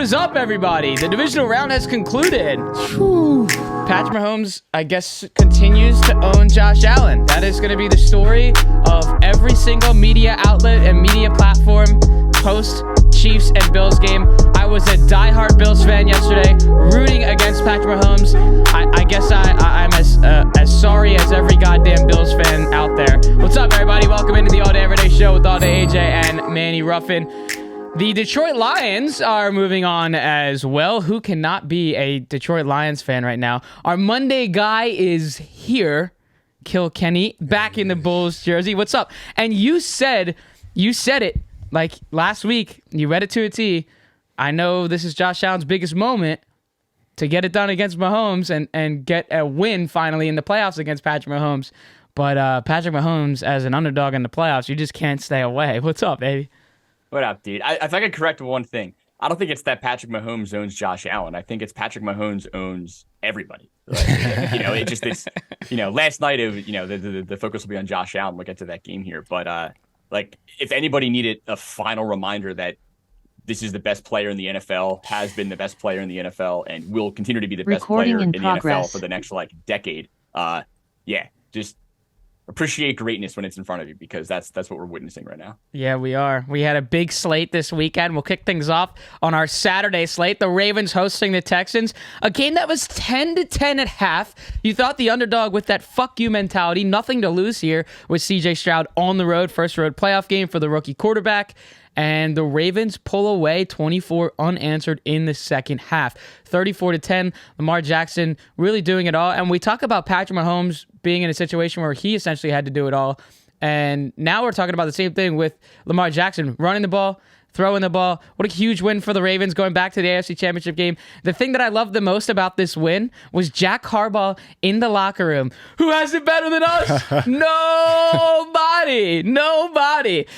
is up, everybody? The divisional round has concluded. Whew. Patrick Mahomes, I guess, continues to own Josh Allen. That is going to be the story of every single media outlet and media platform post Chiefs and Bills game. I was a diehard Bills fan yesterday, rooting against Patrick Mahomes. I guess I'm as sorry as every goddamn Bills fan out there. What's up, everybody? Welcome into the All Day Everyday Show with All Day AJ and Manny Ruffin. The Detroit Lions are moving on as well. Who cannot be a Detroit Lions fan right now? Our Monday guy is here, Kilkenny, back in the Bulls jersey. What's up? And you said it like last week. You read it to a T. I know this is Josh Allen's biggest moment to get it done against Mahomes and get a win finally in the playoffs against Patrick Mahomes. But Patrick Mahomes, as an underdog in the playoffs, you just can't stay away. What's up, baby? What up, dude? If I could correct one thing, I don't think it's that Patrick Mahomes owns Josh Allen. I think it's Patrick Mahomes owns everybody. Like, it just it's last night the focus will be on Josh Allen. We'll get to that game here, but if anybody needed a final reminder that this is the best player in the NFL, has been the best player in the NFL, and will continue to be the best player in the NFL for the next decade. Just appreciate greatness when it's in front of you, because that's what we're witnessing right now. Yeah, we are. We had a big slate this weekend. We'll kick things off on our Saturday slate. The Ravens hosting the Texans. A game that was 10-10 at half. You thought the underdog with that fuck you mentality, nothing to lose here, with CJ Stroud on the road, first road playoff game for the rookie quarterback. And the Ravens pull away 24 unanswered in the second half. 34-10, Lamar Jackson really doing it all. And we talk about Patrick Mahomes being in a situation where he essentially had to do it all. And now we're talking about the same thing with Lamar Jackson running the ball, throwing the ball. What a huge win for the Ravens going back to the AFC Championship game. The thing that I loved the most about this win was Jack Harbaugh in the locker room. Who has it better than us? Nobody.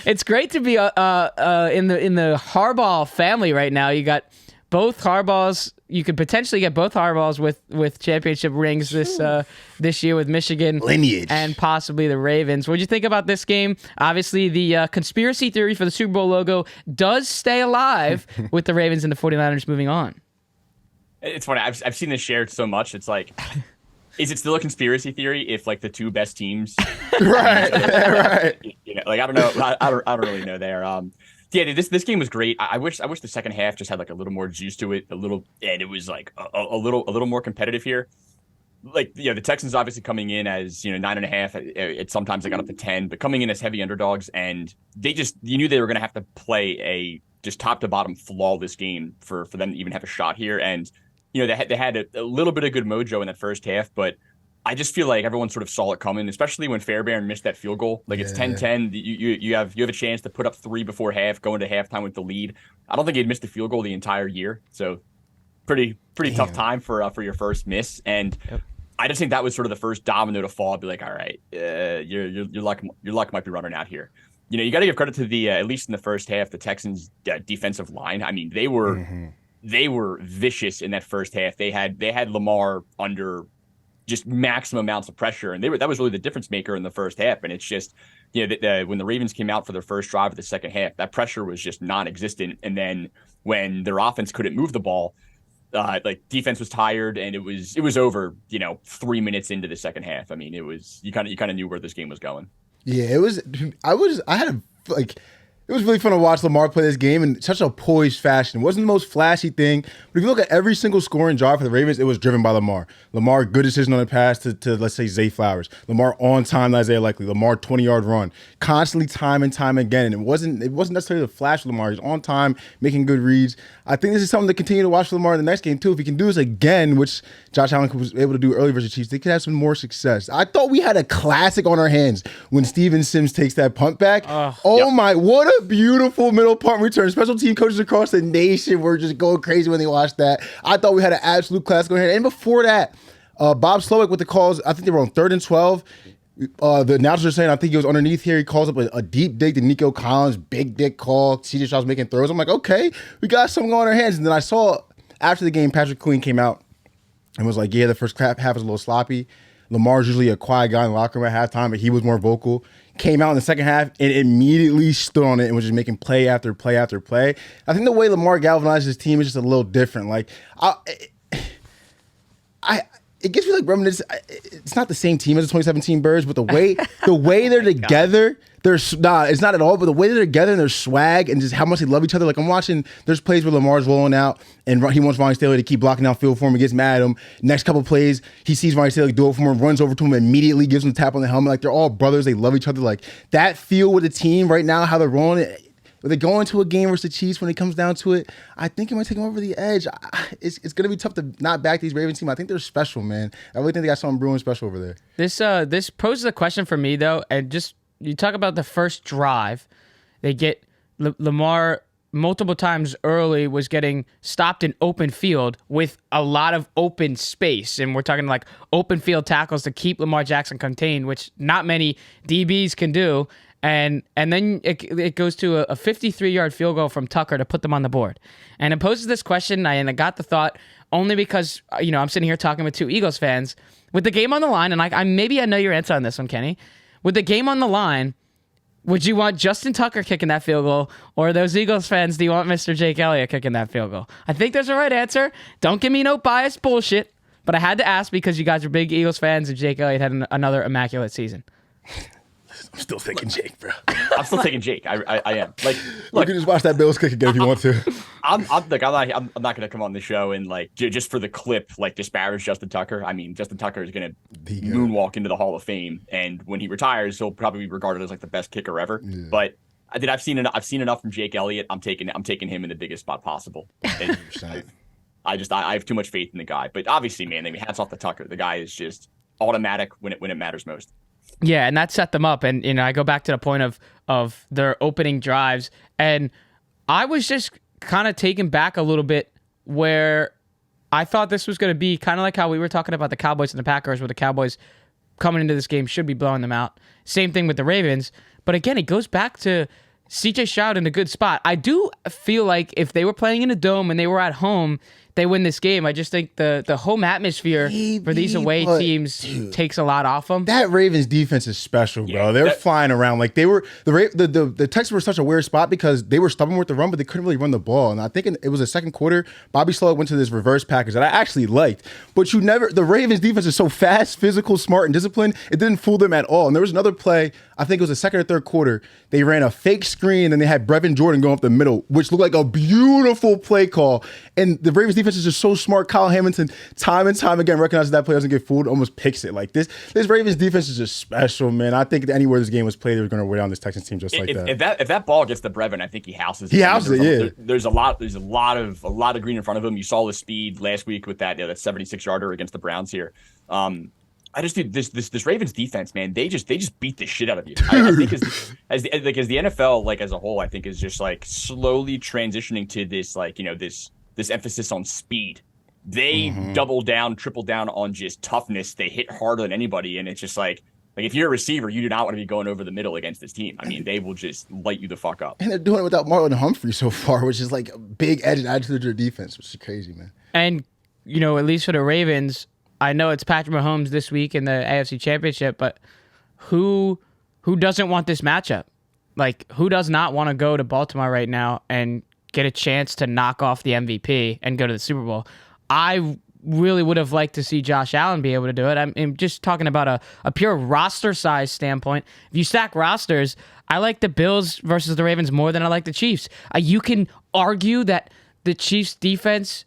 It's great to be in the Harbaugh family right now. You got both Harbaughs. You could potentially get both Harbaughs with championship rings this year with Michigan lineage and possibly the Ravens. What did you think about this game? Obviously, the conspiracy theory for the Super Bowl logo does stay alive with the Ravens and the 49ers moving on. It's funny. I've seen this shared so much. It's like, is it still a conspiracy theory if the two best teams, right? I don't know. I don't really know there. Yeah, this game was great. I wish the second half just had a little more juice to it, and it was a little more competitive here. The Texans obviously coming in as 9.5. Sometimes they got up to 10, but coming in as heavy underdogs, and you knew they were going to have to play a just top to bottom flawless game for them to even have a shot here. And they had a little bit of good mojo in that first half, but I just feel like everyone sort of saw it coming, especially when Fairbairn missed that field goal. It's 10-10. You have a chance to put up 3 before half, go into halftime with the lead. I don't think he'd missed the field goal the entire year, so pretty tough time for your first miss. And I just think that was sort of the first domino to fall. I'd be like, all right, your luck might be running out here. You got to give credit to the at least in the first half, the Texans' defensive line. I mean, they were vicious in that first half. They had Lamar under just maximum amounts of pressure, and that was really the difference maker in the first half. And it's just when the Ravens came out for their first drive of the second half, that pressure was just non-existent. And then when their offense couldn't move the ball, defense was tired, and it was over 3 minutes into the second half. I mean, it was you kind of knew where this game was going. Yeah, it was. It was really fun to watch Lamar play this game in such a poised fashion. It wasn't the most flashy thing, but if you look at every single scoring drive for the Ravens, it was driven by Lamar. Lamar, good decision on the pass to let's say, Zay Flowers. Lamar on time to Isaiah Likely. Lamar 20-yard run. Constantly time and time again. And it wasn't necessarily the flash of Lamar. He's on time, making good reads. I think this is something to continue to watch for Lamar in the next game, too. If he can do this again, which Josh Allen was able to do early versus Chiefs, they could have some more success. I thought we had a classic on our hands when Steven Sims takes that punt back. My, what a beautiful middle punt return. Special team coaches across the nation were just going crazy when they watched that. I thought we had an absolute classic on our hands. And before that, Bob Slowick with the calls, I think they were on 3rd and 12. The announcers are saying, I think he was underneath here. He calls up a deep dig to Nico Collins, big dick call. CJ Stroud's making throws. I'm like, okay, we got something on our hands. And then I saw after the game, Patrick Queen came out and was like, yeah, the first half was a little sloppy. Lamar's usually a quiet guy in the locker room at halftime, but he was more vocal. Came out in the second half and immediately stood on it and was just making play after play after play. I think the way Lamar galvanizes his team is just a little different. Like, it gives me like reminiscence. It's not the same team as the 2017 Birds, but the way they're together, it's not at all. But the way they're together and their swag and just how much they love each other. Like I'm watching, there's plays where Lamar's rolling out and he wants Ronnie Stanley to keep blocking downfield for him. He gets mad at him. Next couple plays, he sees Ronnie Stanley do it for him, runs over to him, immediately gives him a tap on the helmet. Like they're all brothers. They love each other. Like that feel with the team right now, how they're rolling it. When they go into a game versus the Chiefs, when it comes down to it, I think it might take them over the edge. It's going to be tough to not back these Ravens team. I think they're special, man. I really think they got something brewing special over there. This poses a question for me, though, and just you talk about the first drive. They get Lamar multiple times early was getting stopped in open field with a lot of open space, and we're talking like open field tackles to keep Lamar Jackson contained, which not many DBs can do. And then it goes to a 53-yard field goal from Tucker to put them on the board. And it poses this question, and I got the thought only because, I'm sitting here talking with two Eagles fans. With the game on the line, and I maybe I know your answer on this one, Kenny. With the game on the line, would you want Justin Tucker kicking that field goal, or those Eagles fans, do you want Mr. Jake Elliott kicking that field goal? I think there's a right answer. Don't give me no biased bullshit, but I had to ask because you guys are big Eagles fans and Jake Elliott had another immaculate season. I'm still thinking Jake, bro. I'm still taking Jake. I am. Like, look, you can just watch that Bills kick again if you want to. I'm not going to come on the show and like just for the clip like disparage Justin Tucker. I mean, Justin Tucker is going to moonwalk into the Hall of Fame, and when he retires, he'll probably be regarded as like the best kicker ever. Yeah. But I've seen enough from Jake Elliott. I'm taking him in the biggest spot possible. I have too much faith in the guy. But obviously, man, I mean, hats off to Tucker. The guy is just automatic when it matters most. Yeah, and that set them up. And I go back to the point of their opening drives, and I was just kind of taken back a little bit where I thought this was going to be kind of like how we were talking about the Cowboys and the Packers, where the Cowboys coming into this game should be blowing them out. Same thing with the Ravens. But again, it goes back to CJ Stroud in a good spot. I do feel like if they were playing in a dome and they were at home, they win this game. I just think the home atmosphere for these away teams takes a lot off them. That Ravens defense is special, bro. They're flying around like they were. The Texans were such a weird spot because they were stubborn with the run, but they couldn't really run the ball. And I think it was the second quarter, Bobby Slowick went to this reverse package that I actually liked. But the Ravens defense is so fast, physical, smart, and disciplined. It didn't fool them at all. And there was another play, I think it was the second or third quarter. They ran a fake screen and they had Brevin Jordan going up the middle, which looked like a beautiful play call. And the Ravens defense is just so smart. Kyle Hamilton, time and time again, recognizes that play doesn't get fooled, almost picks it. Like this Ravens defense is just special, man. I think anywhere this game was played, they were going to wear down this Texans team just like that. If that ball gets to Brevin, I think he houses it. He houses it, yeah. There's a lot of green in front of him. You saw the speed last week with that 76-yarder against the Browns here. I just think this Ravens defense, man, they just beat the shit out of you. I think as the NFL like as a whole, I think is just like slowly transitioning to this like this emphasis on speed. They double down, triple down on just toughness. They hit harder than anybody, and it's just like if you're a receiver, you do not want to be going over the middle against this team. I mean, they will just light you the fuck up. And they're doing it without Marlon Humphrey so far, which is like a big edge and attitude to their defense, which is crazy, man. And at least for the Ravens, I know it's Patrick Mahomes this week in the AFC Championship, but who doesn't want this matchup? Like, who does not want to go to Baltimore right now and get a chance to knock off the MVP and go to the Super Bowl? I really would have liked to see Josh Allen be able to do it. I'm just talking about a pure roster size standpoint. If you stack rosters, I like the Bills versus the Ravens more than I like the Chiefs. You can argue that the Chiefs defense,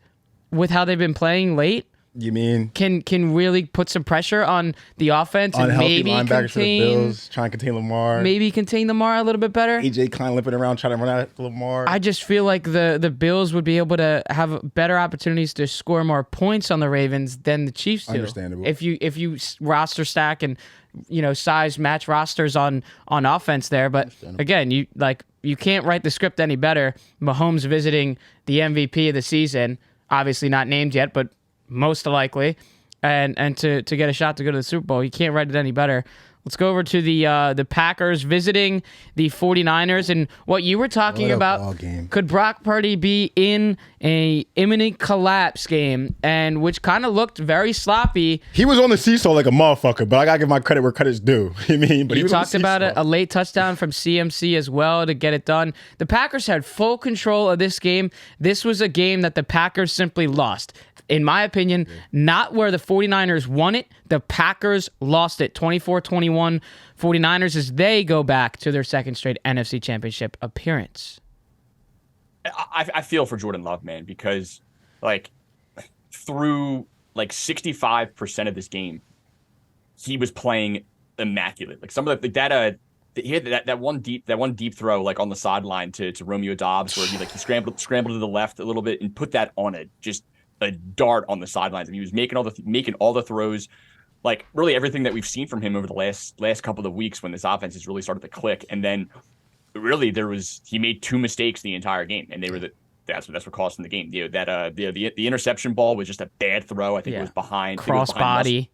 with how they've been playing late, you mean can really put some pressure on the offense and unhealthy maybe linebackers for the Bills, trying to contain Lamar. Maybe contain Lamar a little bit better. AJ Klein limping around trying to run out Lamar. I just feel like the Bills would be able to have better opportunities to score more points on the Ravens than the Chiefs do. Understandable. If you roster stack and size match rosters on offense there, but again, you can't write the script any better. Mahomes visiting the MVP of the season, obviously not named yet, but most likely, and to get a shot to go to the Super Bowl. You can't write it any better. Let's go over to the Packers visiting the 49ers, and what you were talking about. Could Brock Purdy be in a imminent collapse game, and which kind of looked very sloppy. He was on the seesaw like a motherfucker, but I gotta give my credit where credit's due. I mean, but you talked about a late touchdown from CMC as well to get it done. The Packers had full control of this game. This was a game that the Packers simply lost. In my opinion, not where the 49ers won it. The Packers lost it 24-21 49ers as they go back to their second straight NFC Championship appearance. I feel for Jordan Love, man, because like through like 65% of this game, he was playing immaculate. Like some of the data, he had that one deep throw like on the sideline to Romeo Doubs where he scrambled to the left a little bit and put that on a dart on the sidelines, and he was making all the throws, like really everything that we've seen from him over the last couple of weeks when this offense has really started to click. And then really he made two mistakes the entire game, and they were that's what cost him the game. The interception ball was just a bad throw. I think it was behind crossbody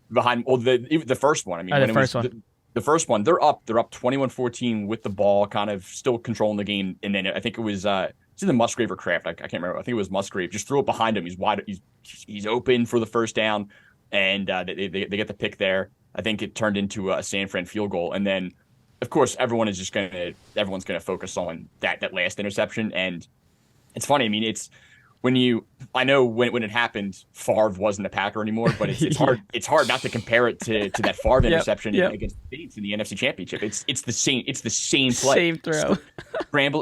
behind the first one. I mean, the first one, they're up 21-14 with the ball, kind of still controlling the game, and then I think it was it's either Musgrave or Kraft. I can't remember. I think it was Musgrave. Just threw it behind him. He's wide. He's open for the first down, and they get the pick there. I think it turned into a San Fran field goal, and then of course everyone's gonna focus on that last interception. And it's funny. I mean, I know when it happened, Favre wasn't a Packer anymore, but it's hard. It's hard not to compare it to that Favre interception against the Saints in the NFC Championship. It's the same play. Same throw.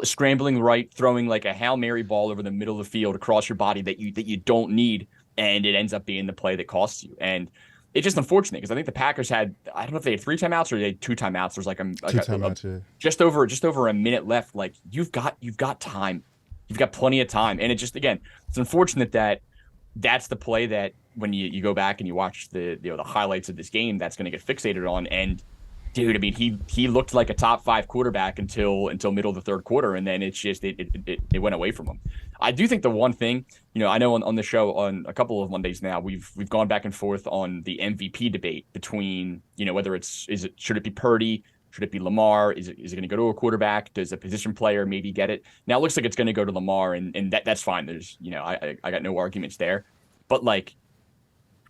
Scrambling right, throwing like a Hail Mary ball over the middle of the field across your body that you don't need, and it ends up being the play that costs you. And it's just unfortunate because I think the Packers had, I don't know if they had 3 timeouts or they had 2 timeouts. There's just over a minute left. Like you've got time. You've got plenty of time. And it's unfortunate that that's the play that when you go back and you watch the highlights of this game, that's going to get fixated on. And dude, I mean, he looked like a top 5 quarterback until middle of the third quarter. And then it's just, it went away from him. I do think the one thing, I know on the show on a couple of Mondays now, we've gone back and forth on the MVP debate between, whether should it be Purdy? Should it be Lamar? Is it going to go to a quarterback? Does a position player maybe get it? Now it looks like it's going to go to Lamar, and that's fine. There's, I got no arguments there. But like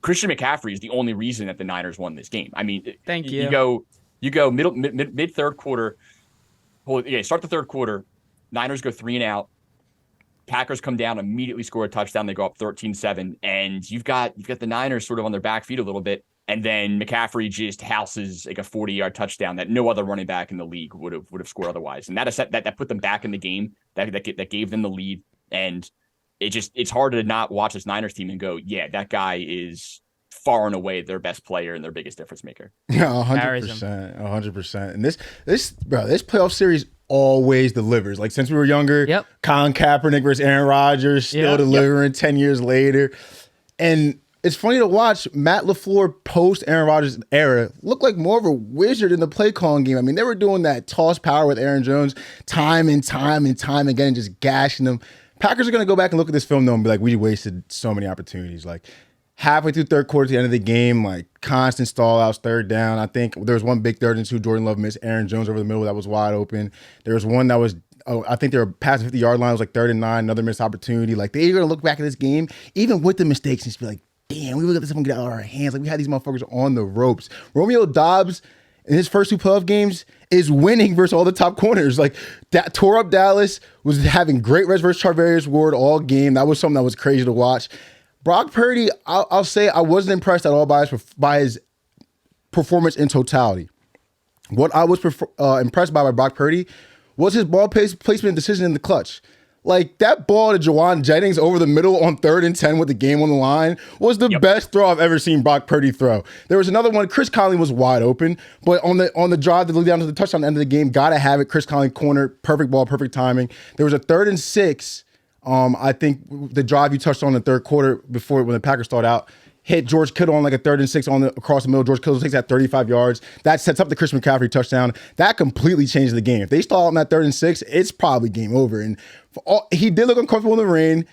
Christian McCaffrey is the only reason that the Niners won this game. I mean, thank you. You go mid third quarter. Well, start the third quarter. Niners go 3 and out. Packers come down, immediately score a touchdown. They go up 13-7, and you've got the Niners sort of on their back feet a little bit. And then McCaffrey just houses like a 40-yard touchdown that no other running back in the league would have scored otherwise. And that put them back in the game. That gave them the lead. And it's hard to not watch this Niners team and go, yeah, that guy is far and away their best player and their biggest difference maker. Yeah, 100%, 100%. And this playoff series always delivers. Like since we were younger, Colin Kaepernick versus Aaron Rodgers still delivering 10 years later. And it's funny to watch Matt LaFleur post Aaron Rodgers era look like more of a wizard in the play calling game. I mean, they were doing that toss power with Aaron Jones time and time again and just gashing them. Packers are going to go back and look at this film though and be like, we wasted so many opportunities. Like halfway through third quarter to the end of the game, like constant stall outs, third down. I think there was one big 3rd and 2 Jordan Love missed Aaron Jones over the middle that was wide open. There was one that was, I think they were past the 50-yard line. It was like 3rd and 9, another missed opportunity. Like they're going to look back at this game, even with the mistakes, and just be like, damn, we look at this one get out of our hands. Like we had these motherfuckers on the ropes. Romeo Doubs in his first 2 playoff games is winning versus all the top corners. Like that tore up Dallas, was having great res versus Charvarius Ward all game. That was something that was crazy to watch. Brock Purdy, I'll say I wasn't impressed at all by his performance in totality. What I was impressed by Brock Purdy was his ball placement decision in the clutch. Like that ball to Jawan Jennings over the middle on 3rd and 10 with the game on the line was the best throw I've ever seen Brock Purdy throw. There was another one. Chris Conley was wide open, but on the drive to lead down to the touchdown at the end of the game, gotta have it. Chris Conley corner, perfect ball, perfect timing. There was a 3rd and 6. I think the drive you touched on in the third quarter before when the Packers started out, hit George Kittle on like a 3rd and 6 across the middle. George Kittle takes that 35 yards. That sets up the Christian McCaffrey touchdown. That completely changed the game. If they stall on that 3rd and 6, it's probably game over. And he did look uncomfortable in the rain.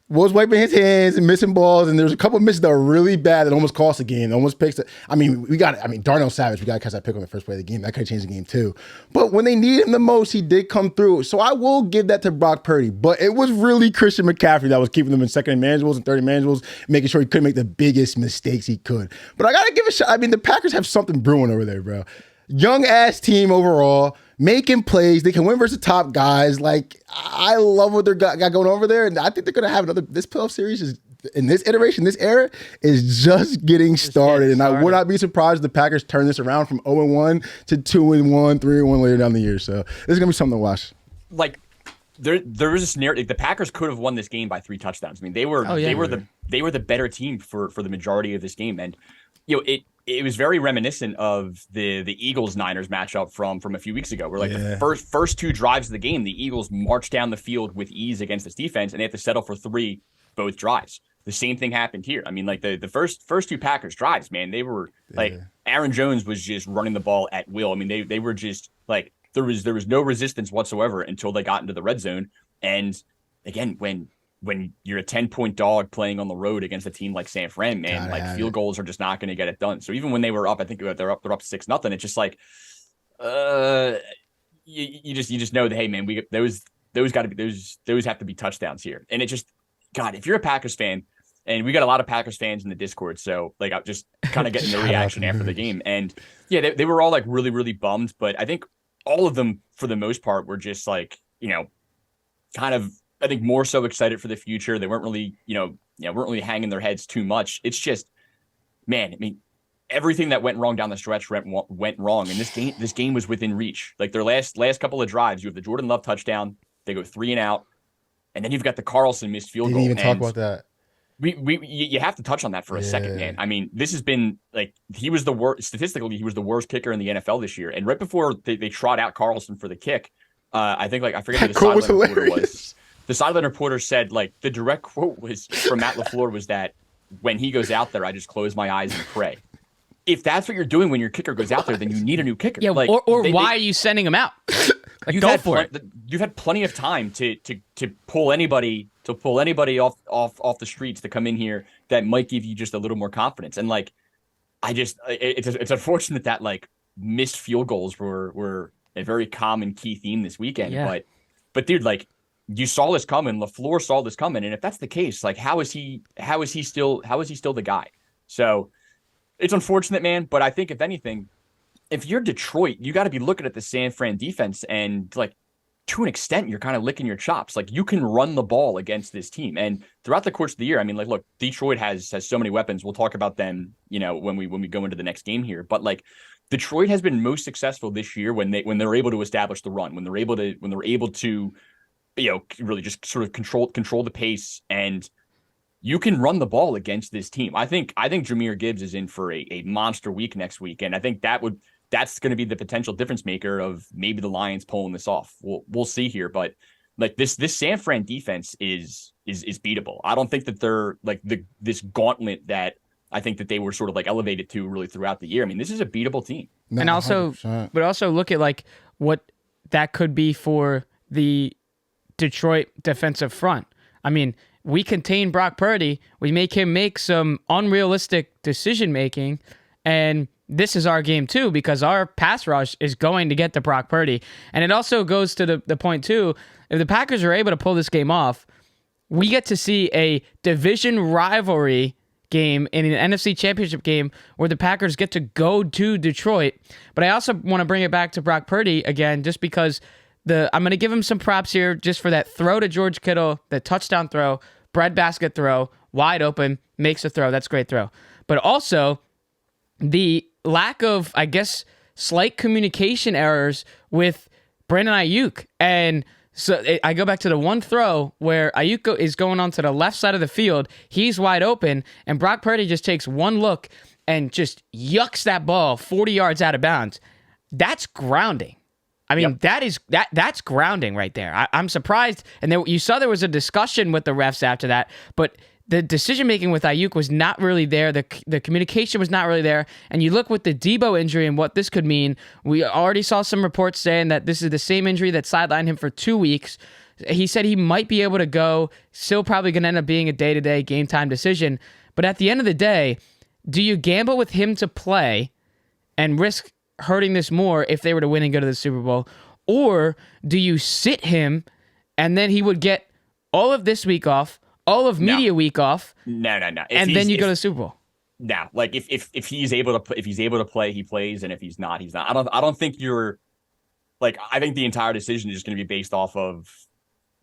was wiping his hands and missing balls, and there's a couple of misses that were really bad that almost cost the game. Almost picks it. Darnell Savage, we got to catch that pick on the first play of the game. That could have changed the game too. But when they needed him the most, he did come through. So I will give that to Brock Purdy. But it was really Christian McCaffrey that was keeping them in second and manageables and third and manageables, making sure he couldn't make the biggest mistakes he could. But I got to give a shot. I mean, the Packers have something brewing over there, bro. Young ass team overall, making plays. They can win versus top guys. Like, I love what they're got going over there, and I think they're gonna have another. This playoff series is in this iteration, this era is just getting started, and I would not be surprised if the Packers turn this around from 0-1 to 2-1, 3-1 later down the year. So this is gonna be something to watch. Like, there was a scenario. Like, the Packers could have won this game by 3 touchdowns. I mean, they were the better team for the majority of this game, and it was very reminiscent of the Eagles-Niners matchup from a few weeks ago, where the first 2 drives of the game, the Eagles marched down the field with ease against this defense, and they had to settle for 3 both drives. The same thing happened here. I mean, like the first 2 Packers drives, man, they were like Aaron Jones was just running the ball at will. I mean, they were just like there was no resistance whatsoever until they got into the red zone. And again, when you're a 10-point dog playing on the road against a team like San Fran, man, field goals are just not going to get it done. So even when they were up, I think they're up 6-0. It's just like, you just know that, hey man, those have to be touchdowns here. And it just, God, if you're a Packers fan, and we got a lot of Packers fans in the Discord, so like I'm just kind of getting the reaction after the game, and yeah, they were all like really really bummed, but I think all of them for the most part were just like kind of. I think more so excited for the future. They weren't really, weren't really hanging their heads too much. It's just, man, I mean, everything that went wrong down the stretch went wrong. And this game was within reach. Like their last couple of drives, you have the Jordan Love touchdown. They go 3 and out. And then you've got the Carlson missed field goal. Didn't even talk about that. You have to touch on that for a second, man. I mean, this has been like, he was the worst, statistically, he was the worst kicker in the NFL this year. And right before they trot out Carlson for the kick, I think I forget who the sideline reporter was. The sideline reporter said, like, the direct quote was from Matt LaFleur was that when he goes out there, I just close my eyes and pray. If that's what you're doing when your kicker goes out there, then you need a new kicker. Yeah, like, why are you sending him out? Like, go for it. You've had plenty of time to pull anybody off the streets to come in here that might give you just a little more confidence. And like, it's unfortunate that like missed field goals were a very common key theme this weekend. Yeah. But dude, like, you saw this coming. LaFleur saw this coming, and if that's the case, like, how is he still the guy? So it's unfortunate, man. But I think if anything, if you're Detroit, you got to be looking at the San Fran defense, and like to an extent, you're kind of licking your chops. Like, you can run the ball against this team, and throughout the course of the year, I mean, like, look, Detroit has so many weapons. We'll talk about them, when we go into the next game here. But like, Detroit has been most successful this year when they're able to establish the run, when they're able to really just sort of control the pace, and you can run the ball against this team. I think Jahmyr Gibbs is in for a monster week next week, and I think that's going to be the potential difference maker of maybe the Lions pulling this off. We'll see here, but like this San Fran defense is beatable. I don't think that they're like this gauntlet that I think that they were sort of like elevated to really throughout the year. I mean, this is a beatable team. No, and also, 100%. But also look at like what that could be for the Detroit defensive front. I mean, we contain Brock Purdy. We make him make some unrealistic decision making, and this is our game too, because our pass rush is going to get to Brock Purdy. And it also goes to the point too, if the Packers are able to pull this game off, we get to see a division rivalry game in an NFC Championship game where the Packers get to go to Detroit. But I also want to bring it back to Brock Purdy again, just because I'm going to give him some props here just for that throw to George Kittle, the touchdown throw, breadbasket throw, wide open, makes a throw. That's a great throw. But also the lack of, I guess, slight communication errors with Brandon Ayuk. And so I go back to the one throw where Ayuk is going onto the left side of the field. He's wide open, and Brock Purdy just takes one look and just yucks that ball 40 yards out of bounds. That's grounding. I mean, yep. That's grounding right there. I'm surprised. And you saw there was a discussion with the refs after that, but the decision-making with Ayuk was not really there. The communication was not really there. And you look with the Debo injury and what this could mean. We already saw some reports saying that this is the same injury that sidelined him for 2 weeks. He said he might be able to go, still probably going to end up being a day-to-day game time decision. But at the end of the day, do you gamble with him to play and risk hurting this more if they were to win and go to the Super Bowl? Or do you sit him and then he would get all of this week off, all of media week off? No. And then you go to the Super Bowl. No, like if he's able to play, he plays, and if he's not, he's not. I don't think you're like. I think the entire decision is going to be based off of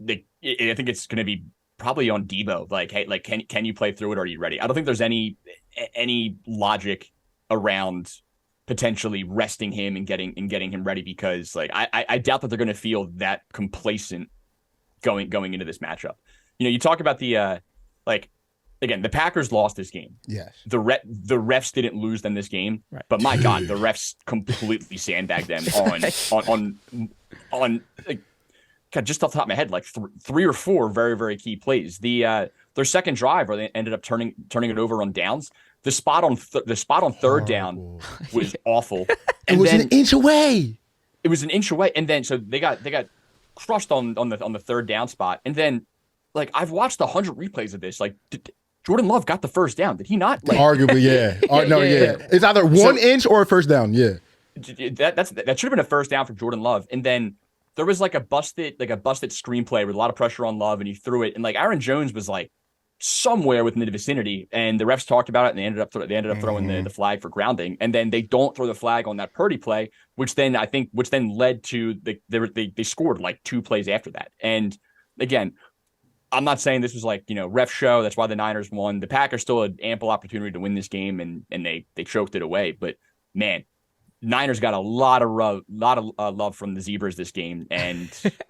I think it's going to be probably on Debo. Like, hey, like can you play through it? Or are you ready? I don't think there's any logic around potentially resting him and getting him ready, because like I doubt that they're going to feel that complacent going into this matchup. You know, you talk about the like. Again, the Packers lost this game. Yes. The refs didn't lose them this game, right. But my God, the refs completely sandbagged them on like, God, just off the top of my head, like three or four very, very key plays. Their second drive, where they ended up turning it over on downs. The spot on third down was awful. And it was an inch away. It was an inch away, and then so they got crushed on the third down spot, and then like I've watched 100 replays of this, like. Jordan Love got the first down. Did he not? Like, arguably, yeah. Yeah. It's either 1 inch or a first down. Yeah. That should have been a first down for Jordan Love. And then there was like a busted screenplay with a lot of pressure on Love, and he threw it. And like Aaron Jones was like somewhere within the vicinity, and the refs talked about it, and they ended up throwing the flag for grounding. And then they don't throw the flag on that Purdy play, which then led to they scored like 2 plays after that. And again, I'm not saying this was like, you know, ref show. That's why the Niners won. The Packers still had ample opportunity to win this game, and they choked it away. But man, Niners got a lot of love from the Zebras this game, and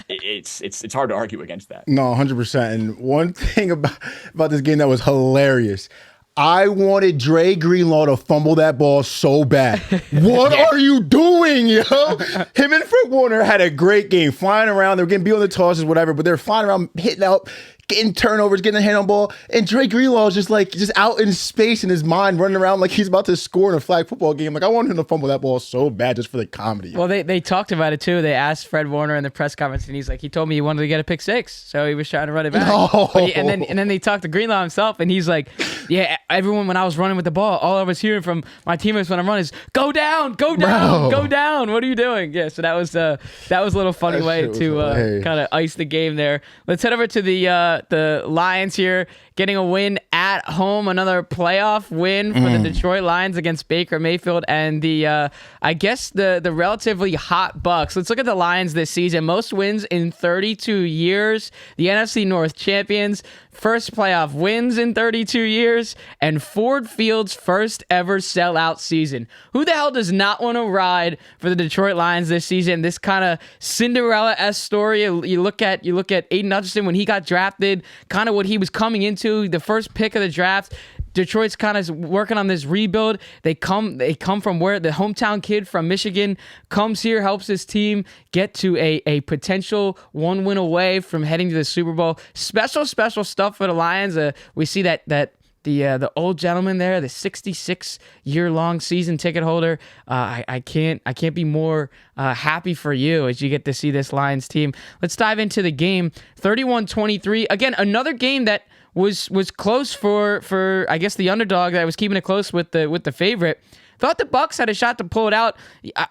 it's hard to argue against that. No, 100%. And one thing about this game that was hilarious, I wanted Dre Greenlaw to fumble that ball so bad. What are you doing, yo? Him and Fred Warner had a great game, flying around. They were getting beat on the tosses, whatever, but they're flying around, hitting out, getting turnovers, getting a hand on ball. And Dre Greenlaw is just out in space in his mind, running around like he's about to score in a flag football game. Like, I wanted him to fumble that ball so bad just for the comedy. Well, they talked about it too. They asked Fred Warner in the press conference, and he's like, he told me he wanted to get a pick 6, so he was trying to run it back. No. And then they talked to Greenlaw himself, and he's like, yeah, everyone, when I was running with the ball, all I was hearing from my teammates when I'm running is, go down, go down, go down. What are you doing? Yeah, so that was a little funny way to kind of ice the game there. Let's head over to the Lions here, getting a win at home, another playoff win for the Detroit Lions against Baker Mayfield and the relatively hot Bucks. Let's look at the Lions this season. Most wins in 32 years. The NFC North champions. First playoff wins in 32 years, and Ford Field's first ever sellout season. Who the hell does not want to ride for the Detroit Lions this season? This kind of Cinderella-esque story. You look at Aiden Hutchinson when he got drafted, kind of what he was coming into, the first pick of the draft. Detroit's kind of working on this rebuild. They come from where the hometown kid from Michigan comes here, helps his team get to a potential 1 win away from heading to the Super Bowl. Special stuff for the Lions. We see that the old gentleman there, the 66-year-long season ticket holder. I can't be more happy for you as you get to see this Lions team. Let's dive into the game. 31-23. Again, another game that was close for I guess the underdog that was keeping it close with the favorite. Thought the Bucks had a shot to pull it out.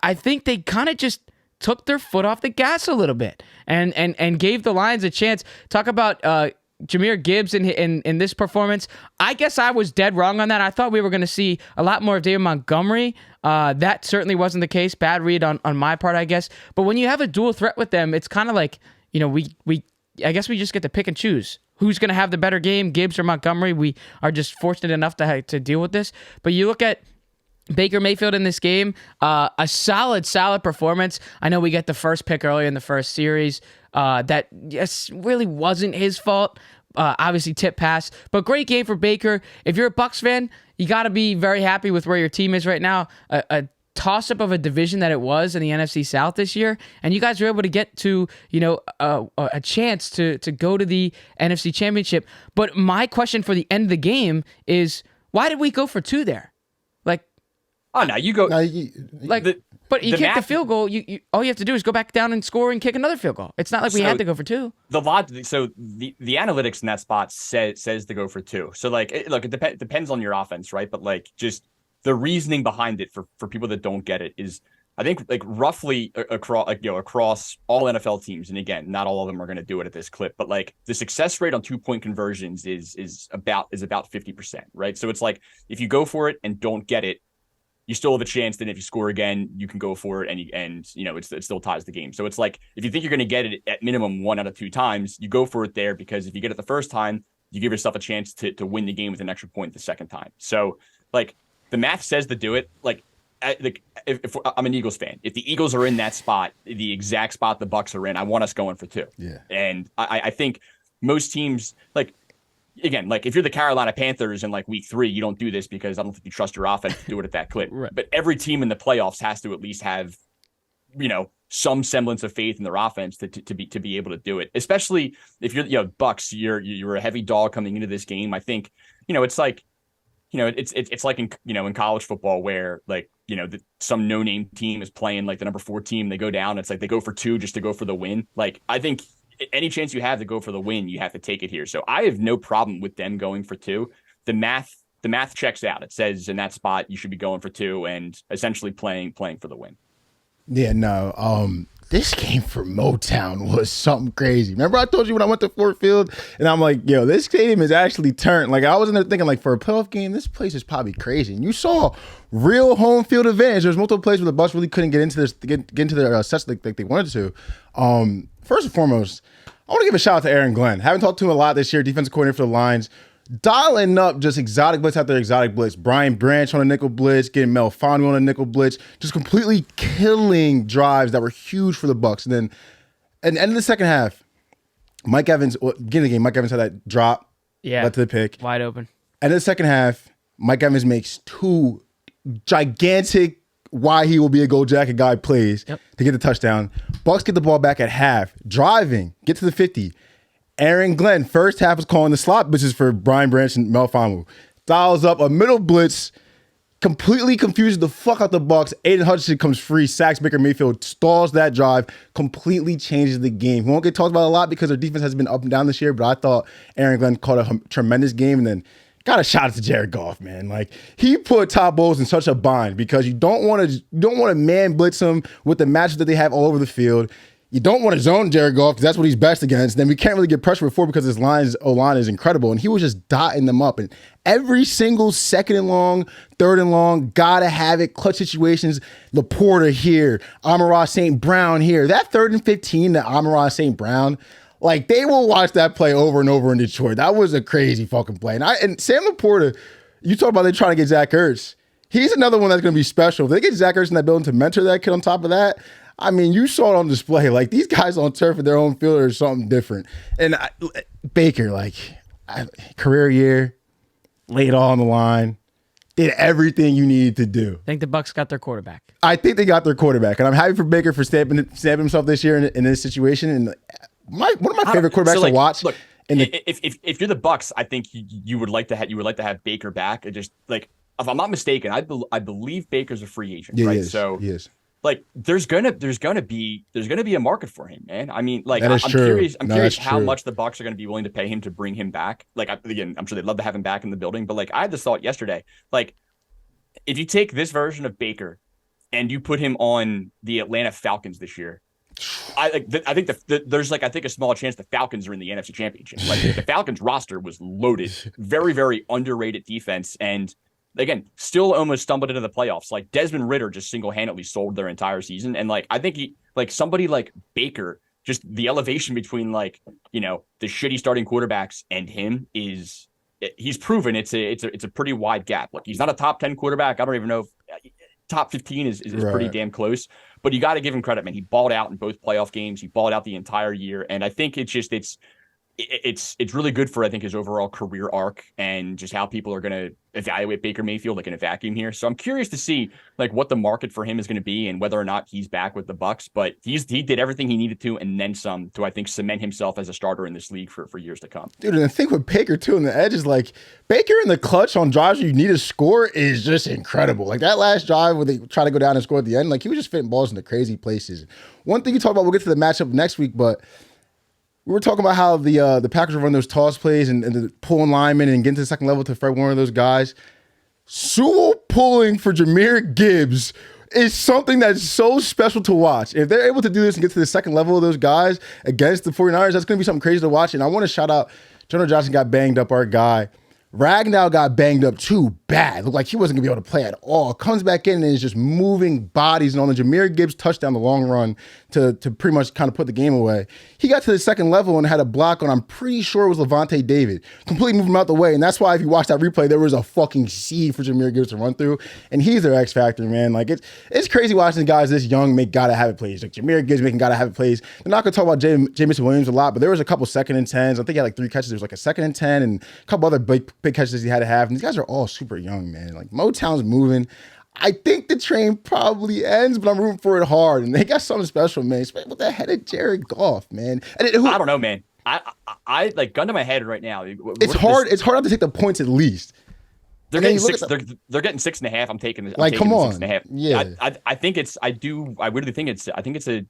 I think they kind of just took their foot off the gas a little bit and gave the Lions a chance. Talk about Jahmyr Gibbs in this performance. I guess I was dead wrong on that. I thought we were going to see a lot more of David Montgomery. That certainly wasn't the case. Bad read on my part, I guess. But when you have a dual threat with them, it's kind of like, you know, I guess we just get to pick and choose who's going to have the better game, Gibbs or Montgomery. We are just fortunate enough to deal with this. But you look at Baker Mayfield in this game, a solid performance. I know we get the first pick early in the first series. That really wasn't his fault. Obviously tip pass, but great game for Baker. If you're a Bucs fan, you got to be very happy with where your team is right now. A toss-up of a division that it was in the NFC South this year, and you guys were able to get to, you know, a chance to go to the NFC Championship. But my question for the end of the game is, why did we go for 2 there? Like, oh no, you go No, But you the kick the math- field goal. You all you have to do is go back down and score and kick another field goal. It's not like we So had to go for 2. the analytics in that spot says to go for 2. So like, it depends on your offense, right? But like, just the reasoning behind it for people that don't get it is, I think, like, roughly across all NFL teams, and again, not all of them are going to do it at this clip, but like the success rate on 2-point conversions is about 50%, right? So it's like, if you go for it and don't get it, you still have a chance. Then if you score again, you can go for it, and it still ties the game. So it's like, if you think you're going to get it at minimum 1 out of 2 times, you go for it there, because if you get it the first time, you give yourself a chance to win the game with an extra point the second time. So like, the math says to do it. Like, if I'm an Eagles fan, if the Eagles are in that spot, the exact spot the Bucs are in, I want us going for 2. Yeah. And I think most teams, like, again, like, if you're the Carolina Panthers in like week 3, you don't do this because I don't think you trust your offense to do it at that clip. Right. But every team in the playoffs has to at least have, some semblance of faith in their offense to be able to do it. Especially if you're, Bucs, you're a heavy dog coming into this game. I think, it's like, it's like in college football where, like, some no-name team is playing like the number 4 team. They go down. It's like they go for 2 just to go for the win. Like, I think any chance you have to go for the win, you have to take it here. So I have no problem with them going for 2. The math checks out. It says in that spot you should be going for 2 and essentially playing for the win. Yeah, no. This game for Motown was something crazy. Remember I told you when I went to Ford Field, and I'm like, yo, this stadium is actually turned. Like, I was in there thinking, like, for a playoff game, this place is probably crazy. And you saw real home field advantage. There's multiple places where the Bucs really couldn't get into their sets like they wanted to. First and foremost, I want to give a shout out to Aaron Glenn. Haven't talked to him a lot this year, defensive coordinator for the Lions. Dialing up just exotic blitz after exotic blitz. Brian Branch on a nickel blitz, getting Mel Fanu on a nickel blitz, just completely killing drives that were huge for the Bucs. And then at the end of the second half, beginning of the game, Mike Evans had that drop, led to the pick. Wide open. And in the second half, Mike Evans makes 2 gigantic why he will be a gold jacket guy plays to get the touchdown. Bucs get the ball back at half, driving, get to the 50. Aaron Glenn, first half, was calling the slot blitzes for Brian Branch and Mel Fanu. Dials up a middle blitz, completely confuses the fuck out the Bucs. Aiden Hutchinson comes free, sacks Baker Mayfield, stalls that drive, completely changes the game. We won't get talked about a lot because their defense has been up and down this year, but I thought Aaron Glenn caught a tremendous game. And then got a shout out to Jared Goff, man. Like, he put Todd Bowles in such a bind because you don't want to man blitz him with the matchup that they have all over the field. You don't want to zone Jared Goff because that's what he's best against. Then we can't really get pressure before because his O-line is incredible. And he was just dotting them up. And every single second and long, third and long, gotta have it, clutch situations. Laporta here, Amon-Ra St. Brown here. That 3rd and 15 to Amon-Ra St. Brown, like, they will watch that play over and over in Detroit. That was a crazy fucking play. And Sam Laporta, you talk about they trying to get Zach Ertz. He's another one that's going to be special. If they get Zach Ertz in that building to mentor that kid on top of that, I mean, you saw it on display. Like, these guys on turf at their own field are something different. And Baker, like, career year, laid it all on the line, did everything you needed to do. I think the Bucs got their quarterback. I think they got their quarterback. And I'm happy for Baker for stamping himself this year in this situation. And one of my favorite quarterbacks to watch. Look, if you're the Bucs, I think you would like to have Baker back. It just, like, if I'm not mistaken, I believe Baker's a free agent, right? He is. Like, there's gonna be a market for him, man. I mean, like, I'm curious how true. much the Bucs are going to be willing to pay him to bring him back. Like, again, I'm sure they'd love to have him back in the building, but, like, I had this thought yesterday. Like, if you take this version of Baker and you put him on the Atlanta Falcons this year, I think there's a small chance the Falcons are in the NFC Championship. Like, the Falcons roster was loaded, very, very underrated defense, and again, still almost stumbled into the playoffs. Like, Desmond Ridder just single-handedly sold their entire season. And, like, I think somebody like Baker, just the elevation between, like, the shitty starting quarterbacks and him he's proven it's a pretty wide gap. Like, he's not a top 10 quarterback. I don't even know if top 15 is right. Pretty damn close, but you got to give him credit, man. He balled out in both playoff games. He balled out the entire year. And I think it's it's really good for, I think, his overall career arc and just how people are going to evaluate Baker Mayfield like in a vacuum here. So I'm curious to see like what the market for him is going to be and whether or not he's back with the Bucs. But he did everything he needed to and then some to, I think, cement himself as a starter in this league for years to come. Dude, and the thing with Baker too on the edge is like Baker in the clutch on drives you need a score is just incredible. Like that last drive where they try to go down and score at the end, like he was just fitting balls into crazy places. One thing you talk about, we'll get to the matchup next week, but we were talking about how the Packers run those toss plays and the pulling linemen and getting to the second level to Fred Warner, those guys. Sewell pulling for Jahmyr Gibbs is something that's so special to watch. If they're able to do this and get to the second level of those guys against the 49ers, that's going to be something crazy to watch. And I want to shout out, Jonah Johnson got banged up, our guy. Ragnow got banged up too bad. Looked like he wasn't going to be able to play at all. Comes back in and is just moving bodies. And on the Jahmyr Gibbs touchdown, the long run to pretty much kind of put the game away, he got to the second level and had a block on, I'm pretty sure it was Levante David. Completely moved him out the way. And that's why if you watch that replay, there was a fucking sea for Jahmyr Gibbs to run through. And he's their X factor, man. Like it's crazy watching guys this young make gotta have it plays. Like Jahmyr Gibbs making gotta have it plays. They're not going to talk about Jameson Williams a lot, but there was a couple 2nd and 10s. I think he had like 3 catches. There was like a 2nd and 10 and a couple other big catches he had to have. And these guys are all super young, man. Like Motown's moving. I think the train probably ends, but I'm rooting for it hard. And they got something special, man. Especially with the head of Jared Goff, man. And I don't know, man. I like gun to my head right now. It's hard. It's hard not to take the points at least. They're getting 6. They're getting 6.5. I'm taking this. Like, come on. 6.5. Yeah. I think it's. I really think it's. I think it's at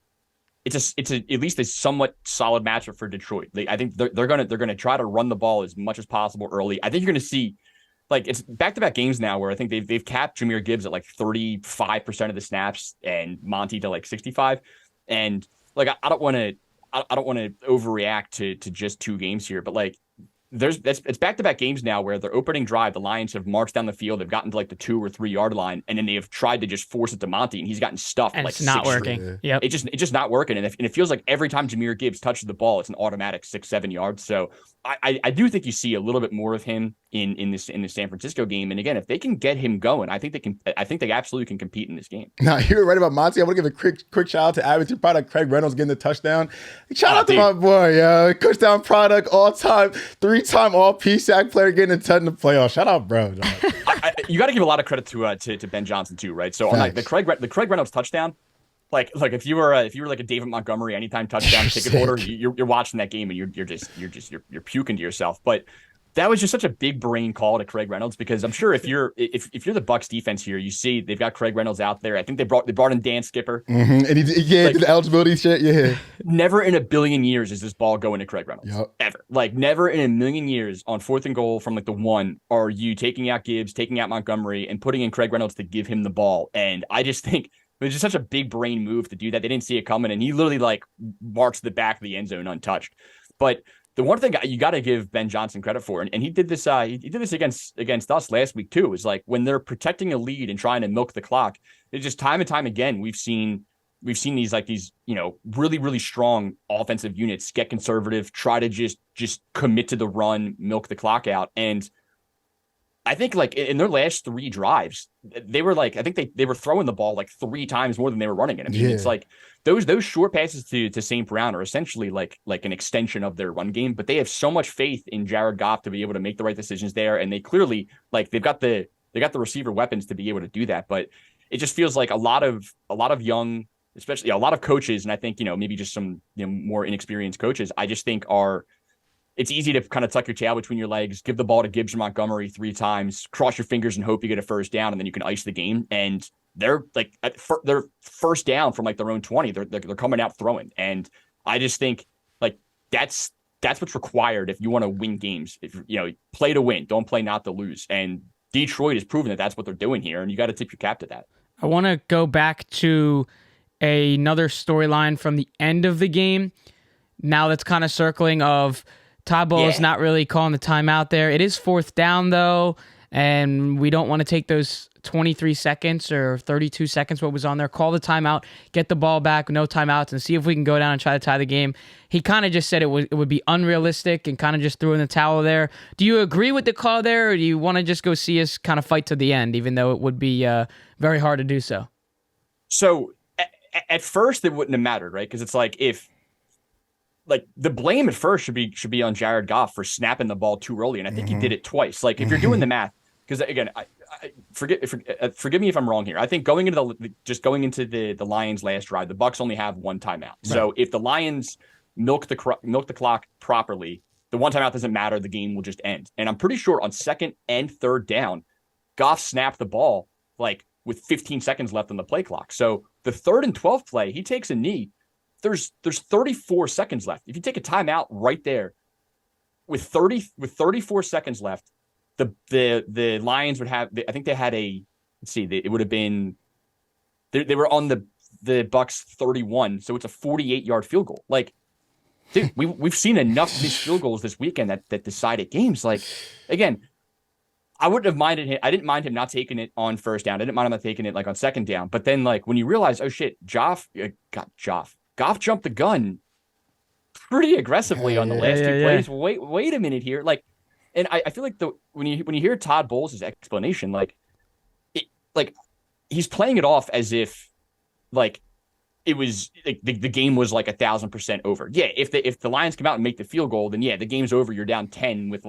least a somewhat solid matchup for Detroit. I think they're gonna try to run the ball as much as possible early. I think you're gonna see. Like it's back-to-back games now where I think they've capped Jahmyr Gibbs at like 35% of the snaps and Monty to like 65. And like I don't want to overreact to just 2 games here, but like it's back-to-back games now where their opening drive, the Lions have marched down the field, they've gotten to like the 2 or 3 yard line, and then they have tried to just force it to Monty, and he's gotten stuffed. And like it's not working. Yeah, it's just not working, and it feels like every time Jahmyr Gibbs touches the ball, it's an automatic 6-7 yards. So I do think you see a little bit more of him in the San Francisco game, and again, if they can get him going, I think they absolutely can compete in this game. Now you're right about Monty. I want to give a quick shout out to Abington product Craig Reynolds getting the touchdown. Shout out to my boy, yo, touchdown product, all time 3-time all PSAC player getting a ton in the playoffs. Shout out, bro. You got to give a lot of credit to Ben Johnson too, right? So on like the Craig Reynolds touchdown. Like if you were like a David Montgomery anytime touchdown ticket holder, you're watching that game and you're puking to yourself. But that was just such a big brain call to Craig Reynolds, because I'm sure if you're the Bucs defense here, you see they've got Craig Reynolds out there. I think they brought in Dan Skipper. Mm-hmm. And he did the eligibility shit. Yeah. Never in a billion years is this ball going to Craig Reynolds. Yep. Ever. Like never in a million years on 4th and goal from like the 1 are you taking out Gibbs, taking out Montgomery, and putting in Craig Reynolds to give him the ball. And I just think it was just such a big brain move to do that. They didn't see it coming, and he literally like marched the back of the end zone untouched. But the one thing you got to give Ben Johnson credit for, and he did this. He did this against us last week too. Is like when they're protecting a lead and trying to milk the clock. It's just time and time again we've seen these really really strong offensive units get conservative, try to just commit to the run, milk the clock out, and I think like in their last 3 drives, they were like, I think they were throwing the ball like 3 times more than they were running it. I mean, It's like those short passes to St. Brown are essentially like an extension of their run game, but they have so much faith in Jared Goff to be able to make the right decisions there. And they clearly like they've got the receiver weapons to be able to do that. But it just feels like a lot of young, especially a lot of coaches. And I think, maybe just some more inexperienced coaches, I just think it's easy to kind of tuck your tail between your legs, give the ball to Gibbs or Montgomery 3 times, cross your fingers and hope you get a first down, and then you can ice the game. And they're like, they're first down from like their own 20. They're coming out throwing. And I just think like that's what's required if you want to win games. If play to win, don't play not to lose. And Detroit has proven that that's what they're doing here, and you got to tip your cap to that. I want to go back to another storyline from the end of the game. Now that's kind of circling of Todd Bowles not really calling the timeout there. It is 4th down, though, and we don't want to take those 23 seconds or 32 seconds, what was on there. Call the timeout, get the ball back, no timeouts, and see if we can go down and try to tie the game. He kind of just said it would be unrealistic and kind of just threw in the towel there. Do you agree with the call there, or do you want to just go see us kind of fight to the end, even though it would be very hard to do so? So at first, it wouldn't have mattered, right? Because it's like if like the blame at first should be on Jared Goff for snapping the ball too early, and I think he did it twice. Like if you're doing the math, because again, forgive me if I'm wrong here. I think going into the Lions' last drive, the Bucs only have one timeout. Right. So if the Lions milk the clock properly, the one timeout doesn't matter. The game will just end. And I'm pretty sure on second and third down, Goff snapped the ball like with 15 seconds left on the play clock. So the 3rd and 12 play, he takes a knee. There's 34 seconds left. If you take a timeout right there with 34 seconds left, the Lions would have, I think they had it would have been, they were on the Bucs 31. So it's a 48-yard field goal. Like, dude, we've seen enough missed field goals this weekend that decided games. Like, again, I wouldn't have minded him. I didn't mind him not taking it on first down. I didn't mind him not taking it like on second down. But then, like, when you realize, oh shit, Goff jumped the gun pretty aggressively on the last two plays. Wait a minute here. Like, and I feel like when you hear Todd Bowles' explanation, like he's playing it off as if like it was like the game was like 1,000% over. Yeah, if the Lions come out and make the field goal, then yeah, the game's over. You're down 10 with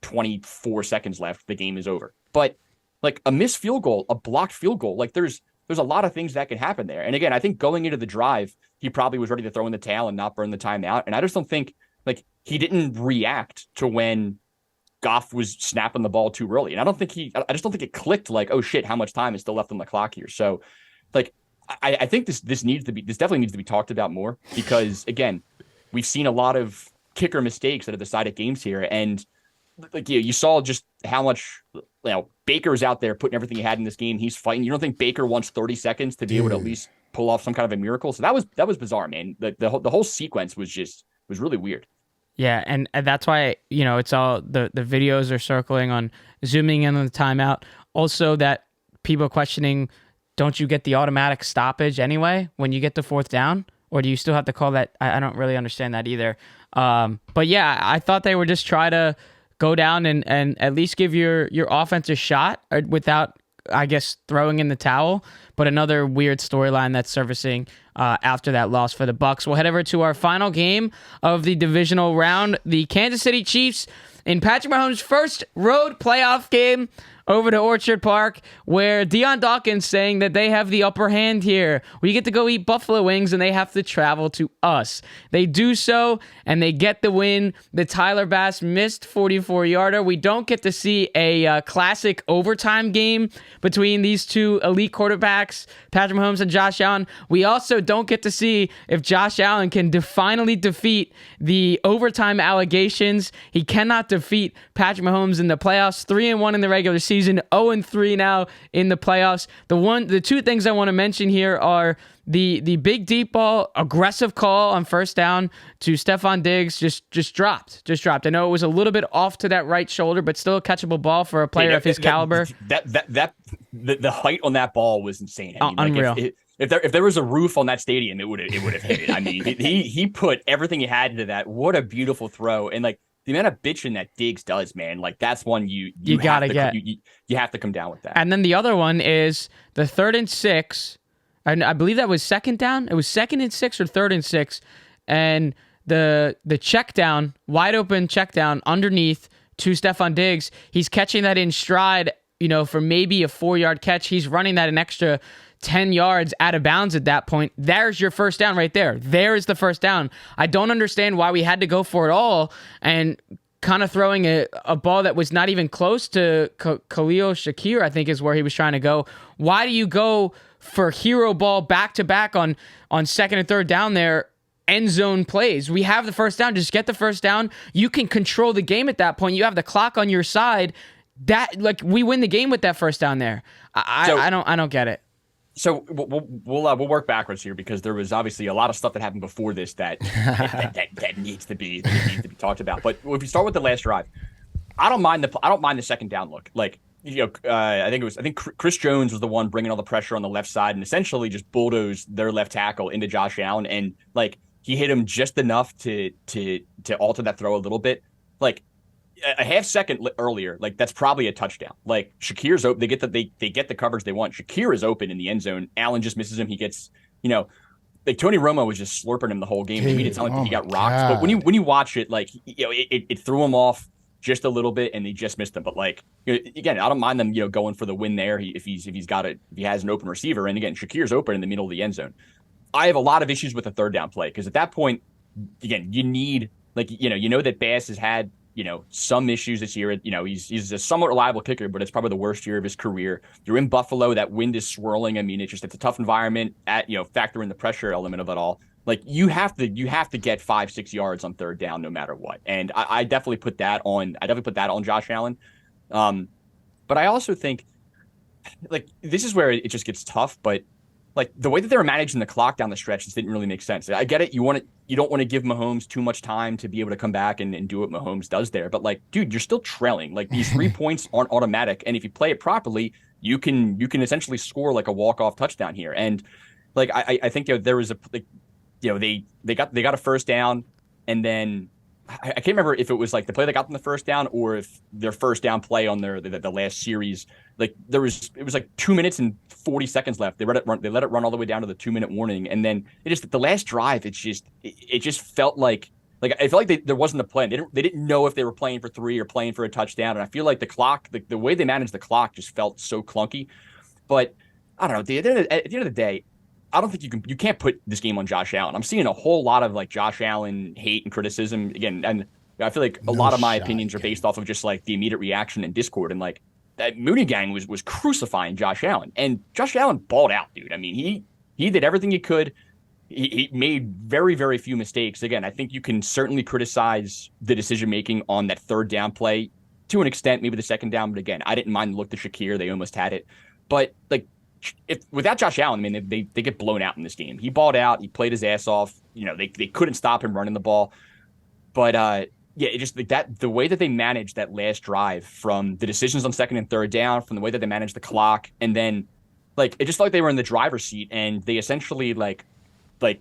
24 seconds left. The game is over. But like a missed field goal, a blocked field goal, like there's a lot of things that can happen there. And again, I think going into the drive, he probably was ready to throw in the towel and not burn the timeout. And I just don't think like he didn't react to when Goff was snapping the ball too early. And I just don't think it clicked like, oh shit, how much time is still left on the clock here. So like, I think this definitely needs to be talked about more because again, we've seen a lot of kicker mistakes that have decided games here. And like you saw just how much, Baker's out there putting everything he had in this game. He's fighting. You don't think Baker wants 30 seconds to be able to at least pull off some kind of a miracle? So that was bizarre, man. The whole sequence was really weird. Yeah, and that's why, it's all the videos are circling on zooming in on the timeout. Also that people questioning, don't you get the automatic stoppage anyway when you get to fourth down? Or do you still have to call that? I don't really understand that either. But yeah, I thought they would just try to go down and at least give your offense a shot without, I guess, throwing in the towel. But another weird storyline that's surfacing after that loss for the Bucs. We'll head over to our final game of the divisional round. The Kansas City Chiefs in Patrick Mahomes' first road playoff game over to Orchard Park, where Deion Dawkins saying that they have the upper hand here. We get to go eat buffalo wings, and they have to travel to us. They do so, and they get the win. The Tyler Bass missed 44-yarder. We don't get to see a classic overtime game between these two elite quarterbacks, Patrick Mahomes and Josh Allen. We also don't get to see if Josh Allen can finally defeat the overtime allegations. He cannot defeat Patrick Mahomes in the playoffs. 3-1 in the regular season. 0-3 now in the playoffs. The two things I want to mention here are the big deep ball, aggressive call on first down to Stephon Diggs just dropped. I know it was a little bit off to that right shoulder, but still a catchable ball for a player of his caliber. The height on that ball was insane. I mean, unreal. If there was a roof on that stadium, it would have hit it. I mean, he put everything he had into that. What a beautiful throw. And like the amount of bitching that Diggs does, man, like that's one you gotta get. You have to come down with that. And then the other one is the 3rd and 6. And I believe that was second down. It was 2nd and 6 or 3rd and 6. And the check down, wide open check down underneath to Stephon Diggs. He's catching that in stride, for maybe a 4-yard catch. He's running that an extra 10 yards out of bounds at that point. There's your first down right there. There is the first down. I don't understand why we had to go for it all and kind of throwing a ball that was not even close to Khalil Shakir, I think is where he was trying to go. Why do you go for hero ball back-to-back on second and third down there? End zone plays. We have the first down. Just get the first down. You can control the game at that point. You have the clock on your side. We win the game with that first down there. I don't get it. So we'll work backwards here because there was obviously a lot of stuff that happened before this that needs to be talked about. But if you start with the last drive, I don't mind the second down look. Like I think Chris Jones was the one bringing all the pressure on the left side and essentially just bulldozed their left tackle into Josh Allen, and like he hit him just enough to alter that throw a little bit. Like a half second earlier, like that's probably a touchdown. Like Shakir's open, they get the coverage they want. Shakir is open in the end zone. Allen just misses him. He gets, like Tony Romo was just slurping him the whole game. He made it sound like he got rocked. God. But when you watch it, like, you know, it threw him off just a little bit, and they just missed him. But like, you know, again, I don't mind them, you know, going for the win there. If he has an open receiver, and again, Shakir's open in the middle of the end zone. I have a lot of issues with the third down play because at that point, again, you need, like, you know that Bass has had, you know, some issues this year. You know, he's a somewhat reliable kicker, but it's probably the worst year of his career. You're in Buffalo, that wind is swirling. I mean, it's a tough environment. Factor in the pressure element of it all. Like, you have to get 5-6 yards on third down no matter what. And I definitely put that on. Josh Allen. But I also think, like, this is where it just gets tough. But like, the way that they were managing the clock down the stretch just didn't really make sense. I get it. You don't want to give Mahomes too much time to be able to come back and do what Mahomes does there. But like, dude, you're still trailing. Like, these 3 points aren't automatic. And if you play it properly, you can essentially score like a walk-off touchdown here. And like, I think, you know, there was a, like, you know, they got a first down, and then I can't remember if it was like the play that got them the first down or if their first down play on the last series, like it was like 2 minutes and 40 seconds left. They let it run all the way down to the 2-minute warning, and then the last drive, it just felt like I felt like there wasn't a plan. They didn't know if they were playing for 3 or playing for a touchdown, and I feel like the clock, the way they managed the clock, just felt so clunky. But I don't know. At the end of the day, I don't think you can't put this game on Josh Allen. I'm seeing a whole lot of like Josh Allen hate and criticism again, and I feel like a lot of my opinions are based off of just like the immediate reaction and Discord, and like that Mooney gang was crucifying Josh Allen, and Josh Allen balled out, dude. I mean, he did everything he could. He made very, very few mistakes. Again, I think you can certainly criticize the decision making on that third down play to an extent, maybe the second down, but again, I didn't mind the look to Shakir. They almost had it, but like, if without Josh Allen, I mean, they get blown out in this game. He balled out. He played his ass off. You know, they couldn't stop him running the ball. But yeah, it just like that, the way that they managed that last drive, from the decisions on second and third down, from the way that they managed the clock, and then like it just felt like they were in the driver's seat, and they essentially like you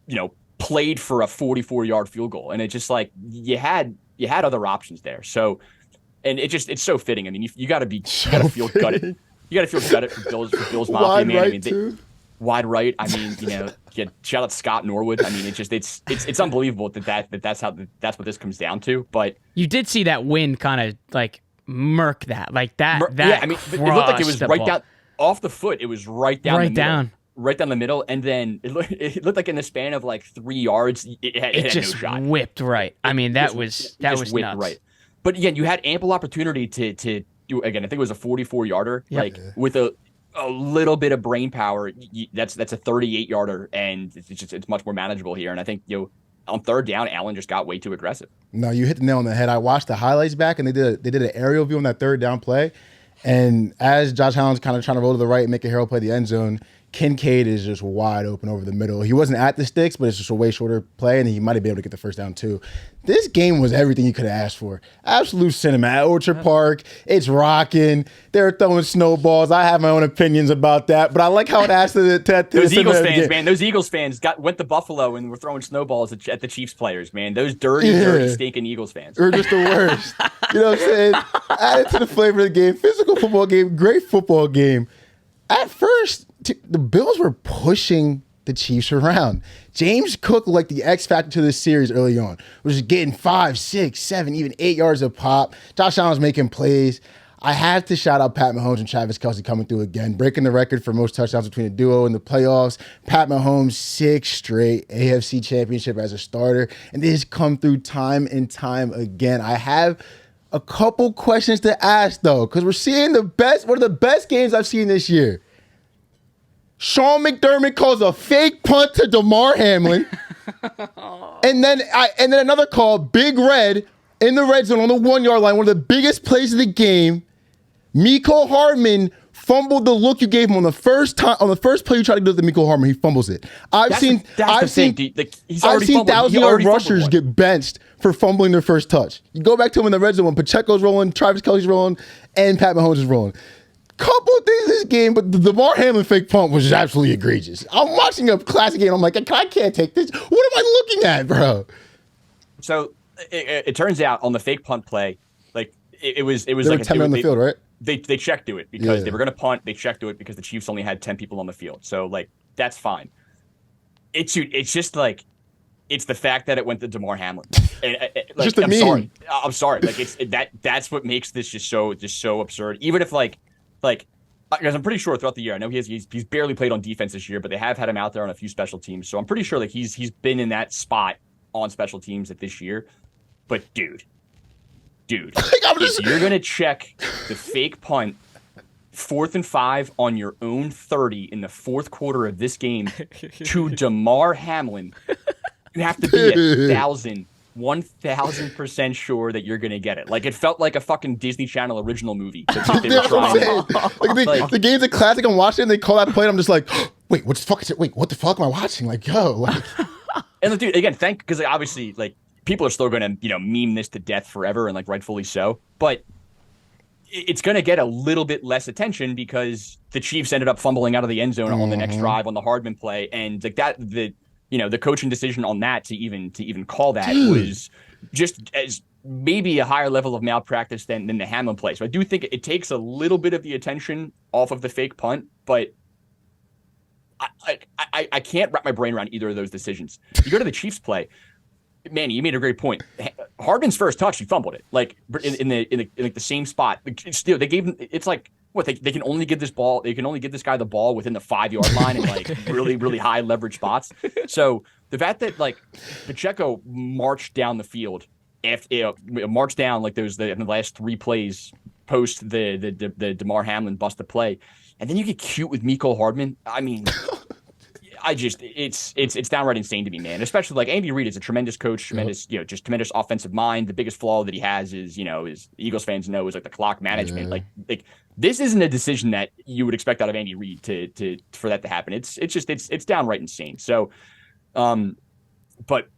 know, played for a 44-yard field goal, and it just like you had other options there. So, and it's so fitting. I mean, you got to feel gutted. You got to feel gutted for Bills Mafia, man. Right, I mean, wide right. I mean, you know, shout out Scott Norwood. I mean, it's unbelievable that's what this comes down to. But you did see that wind kind of like murk that, like that. Yeah, I mean, it looked like it was right down off the foot. It was right down the middle, and then it looked like in the span of like 3 yards, it had just no shot. Whipped right. I mean, that was nuts. Right. But again, you had ample opportunity to. Again, I think it was a 44-yarder, like with a little bit of brain power. That's a 38-yarder, and it's much more manageable here. And I think, you know, on third down, Allen just got way too aggressive. No, you hit the nail on the head. I watched the highlights back, and they did an aerial view on that third down play. And as Josh Allen's kind of trying to roll to the right and make a hero play the end zone, Kincaid is just wide open over the middle. He wasn't at the sticks, but it's just a way shorter play, and he might have been able to get the first down too. This game was everything you could have asked for. Absolute cinema at Orchard Park. It's rocking. They're throwing snowballs. I have my own opinions about that, but I like how it asked to those Eagles fans, man. Those Eagles fans went to Buffalo and were throwing snowballs at the Chiefs players, man. Those dirty, stinking Eagles fans. They're just the worst. You know what I'm saying? Added to the flavor of the game. Physical football game. Great football game. At first, the Bills were pushing the Chiefs around. James Cook looked like the X factor to this series early on. Was getting 5, 6, 7, even 8 yards a pop. Josh Allen was making plays. I have to shout out Pat Mahomes and Travis Kelce coming through again, breaking the record for most touchdowns between the duo in the playoffs. Pat Mahomes, 6 straight AFC championship as a starter, and this has come through time and time again. I have a couple questions to ask, though, because we're seeing one of the best games I've seen this year. Sean McDermott calls a fake punt to DeMar Hamlin. and then another call, Big Red, in the red zone on the 1-yard line, one of the biggest plays of the game. Mecole Hardman fumbled the look you gave him on the first play you tried to do to Mecole Hardman. He fumbles it. I've seen 1,000-yard rushers get benched for fumbling their first touch. You go back to him in the red zone when Pacheco's rolling, Travis Kelce's rolling, and Pat Mahomes is rolling. Couple of things in this game, but the DeMar Hamlin fake punt was just absolutely egregious. I'm watching a classic game. I'm like, I can't take this. What am I looking at, bro? So it turns out on the fake punt play, like it was they like 10 men on the field, right? They checked to it because they were going to punt. They checked to it because the Chiefs only had 10 people on the field. So like that's fine. it's just like it's the fact that it went to Damar Hamlin. And, like, Just a meme. I'm sorry. Like that's what makes this just so absurd. Even if like because I'm pretty sure throughout the year, I know he's barely played on defense this year, but they have had him out there on a few special teams. So I'm pretty sure like he's been in that spot on special teams at this year. But dude, if you're gonna check the fake punt 4th and 5 on your own 30 in the fourth quarter of this game to Damar Hamlin, you have to be 1,000% sure that you're gonna get it. Like it felt like a fucking Disney Channel original movie. They were trying. The game's a classic. I'm watching and they call that play and I'm just like, wait, what the fuck is it? Wait, what the fuck am I watching? Like, yo. Like. And dude, again, because like, obviously like people are still gonna, meme this to death forever, and like rightfully so. But it's gonna get a little bit less attention because the Chiefs ended up fumbling out of the end zone on the next drive on the Hardman play. And like that the coaching decision on that to even call that was just as maybe a higher level of malpractice than the Hamlin play. So I do think it takes a little bit of the attention off of the fake punt, but I can't wrap my brain around either of those decisions. You go to the Chiefs play, Manny, you made a great point. Hardman's first touch, he fumbled it, like in the same spot. Still, they gave him. It's like what they can only give this ball. They can only give this guy the ball within the 5-yard line in like really high leverage spots. So the fact that like Pacheco marched down the field after marched down like those in the last 3 plays post the Damar Hamlin busted play, and then you get cute with Mecole Hardman. I mean. It's downright insane to me, man. Especially like Andy Reid is a tremendous coach, tremendous offensive mind. The biggest flaw that he has is Eagles fans know is like the clock management. Like this isn't a decision that you would expect out of Andy Reid for that to happen. It's downright insane. So, but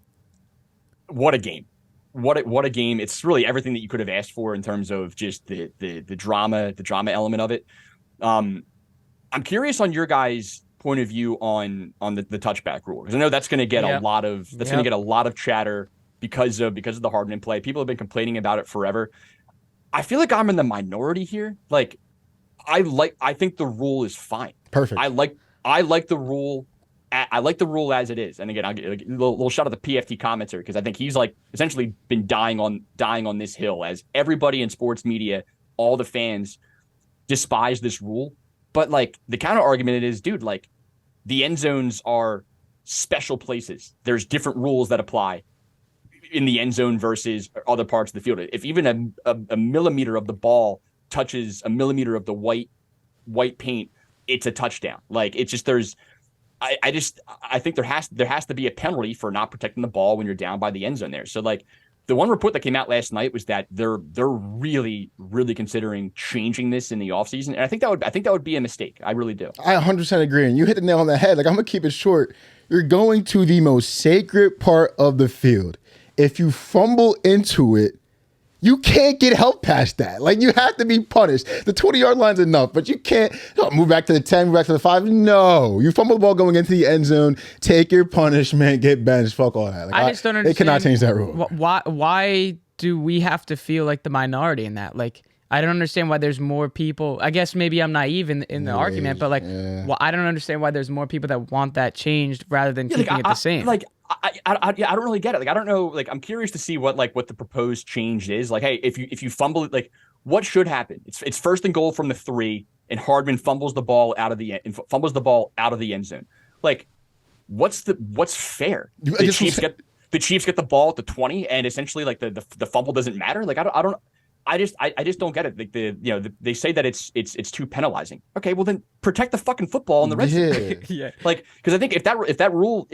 what a game. What a game. It's really everything that you could have asked for in terms of just the drama element of it. I'm curious on your guys' point of view on the touchback rule, because I know that's going to get a lot of chatter because of the Hardman play. People have been complaining about it forever. I feel like I'm in the minority here. Like I think the rule is fine. Perfect. I like the rule. I like the rule as it is. And again, I'll get a little shot of the PFT commenter because I think he's like essentially been dying on this hill as everybody in sports media, all the fans despise this rule. But like the counter argument is, dude, like the end zones are special places. There's different rules that apply in the end zone versus other parts of the field. If even a millimeter of the ball touches a millimeter of the white paint, it's a touchdown. Like it's just I think there has to be a penalty for not protecting the ball when you're down by the end zone there. So like the one report that came out last night was that they're really considering changing this in the offseason. And I think that would be a mistake. I really do. I 100% agree. And you hit the nail on the head. Like I'm going to keep it short. You're going to the most sacred part of the field. If you fumble into it, you can't get help past that. Like you have to be punished. The 20-yard line's enough, but you can't move back to the 10, move back to the 5. No, you fumble the ball going into the end zone. Take your punishment. Get benched. Fuck all that. Like, I just don't understand. They cannot change that rule. Why do we have to feel like the minority in that? Like I don't understand why there's more people. I guess maybe I'm naive in the argument, but like I don't understand why there's more people that want that changed rather than keeping it the same. I don't really get it. Like, I don't know. Like, I'm curious to see what the proposed change is. Like, hey, if you fumble it, like, what should happen? It's first and goal from the 3, and Hardman fumbles the ball out of the end zone. Like, what's fair? The Chiefs get the ball at the 20, and essentially, like, the fumble doesn't matter. Like, I just don't get it. Like they say that it's too penalizing. Okay, well then protect the fucking football in the red zone. Yeah. Like because I think if that rule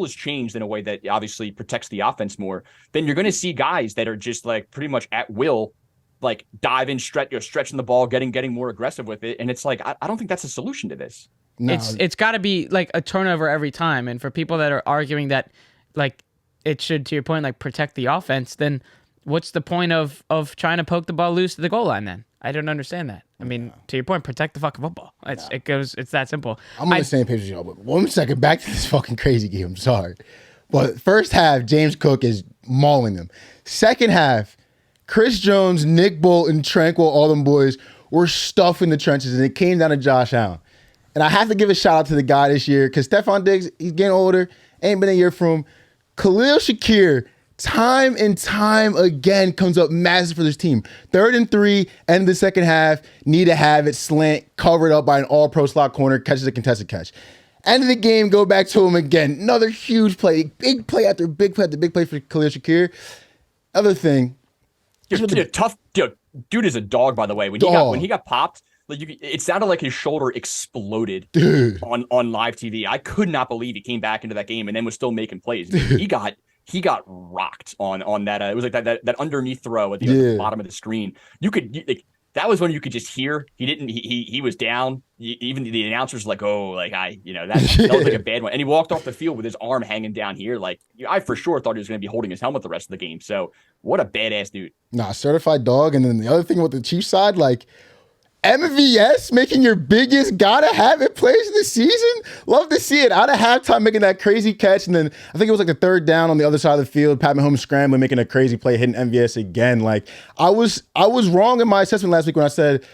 is changed in a way that obviously protects the offense more, then you're going to see guys that are just like pretty much at will, like dive in, stretching the ball, getting more aggressive with it, and it's like I don't think that's a solution to this. No. It's got to be like a turnover every time, and for people that are arguing that like it should, to your point, like protect the offense, then. What's the point of trying to poke the ball loose to the goal line then? I don't understand that. I mean, to your point, protect the fucking football. It's that simple. I'm on the same page with y'all, but 1 second, back to this fucking crazy game. I'm sorry. But first half, James Cook is mauling them. Second half, Chris Jones, Nick Bolton, Tranquil, all them boys were stuffing the trenches, and it came down to Josh Allen. And I have to give a shout out to the guy this year because Stephon Diggs, he's getting older, Ain't been a year from Khalil Shakir. Time and time again comes up massive for this team. 3rd and 3, end of the second half, need to have it slant, covered up by an all-pro slot corner, catches a contested catch. End of the game, go back to him again. Another huge play, big play after big play after big play for Khalil Shakir. Other thing. Dude is a dog, by the way. When he got popped, like it sounded like his shoulder exploded on live TV. I could not believe he came back into that game and then was still making plays. He got rocked on that. It was like that underneath throw at the bottom of the screen. That was when you could just hear he was down. Even the announcers were like, that was like a bad one. And he walked off the field with his arm hanging down here. Like I for sure thought he was going to be holding his helmet the rest of the game. So what a badass dude. Nah, certified dog. And then the other thing with the Chiefs side, like MVS making your biggest gotta have it plays of the season. Love to see it. Out of halftime making that crazy catch. And then I think it was like the 3rd down on the other side of the field. Pat Mahomes scrambling, making a crazy play, hitting MVS again. Like I was wrong in my assessment last week when I said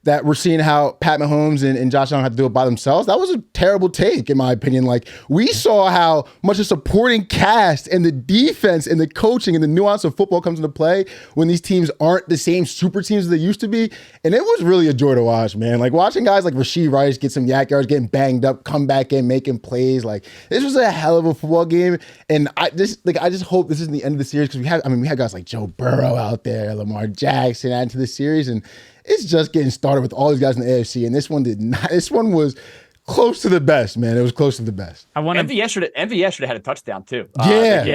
that we're seeing how Pat Mahomes and Josh Allen have to do it by themselves. That was a terrible take, in my opinion. Like, we saw how much a supporting cast and the defense and the coaching and the nuance of football comes into play when these teams aren't the same super teams as they used to be. And it was really a joy to watch, man. Like, watching guys like Rashee Rice get some yak yards, getting banged up, come back in, making plays. Like, this was a hell of a football game. And I just hope this isn't the end of the series, because we had guys like Joe Burrow out there, Lamar Jackson adding to the series, and it's just getting started with all these guys in the AFC, and this one did not. This one was close to the best, man. It was close to the best. MVS should have had a touchdown too. Obviously,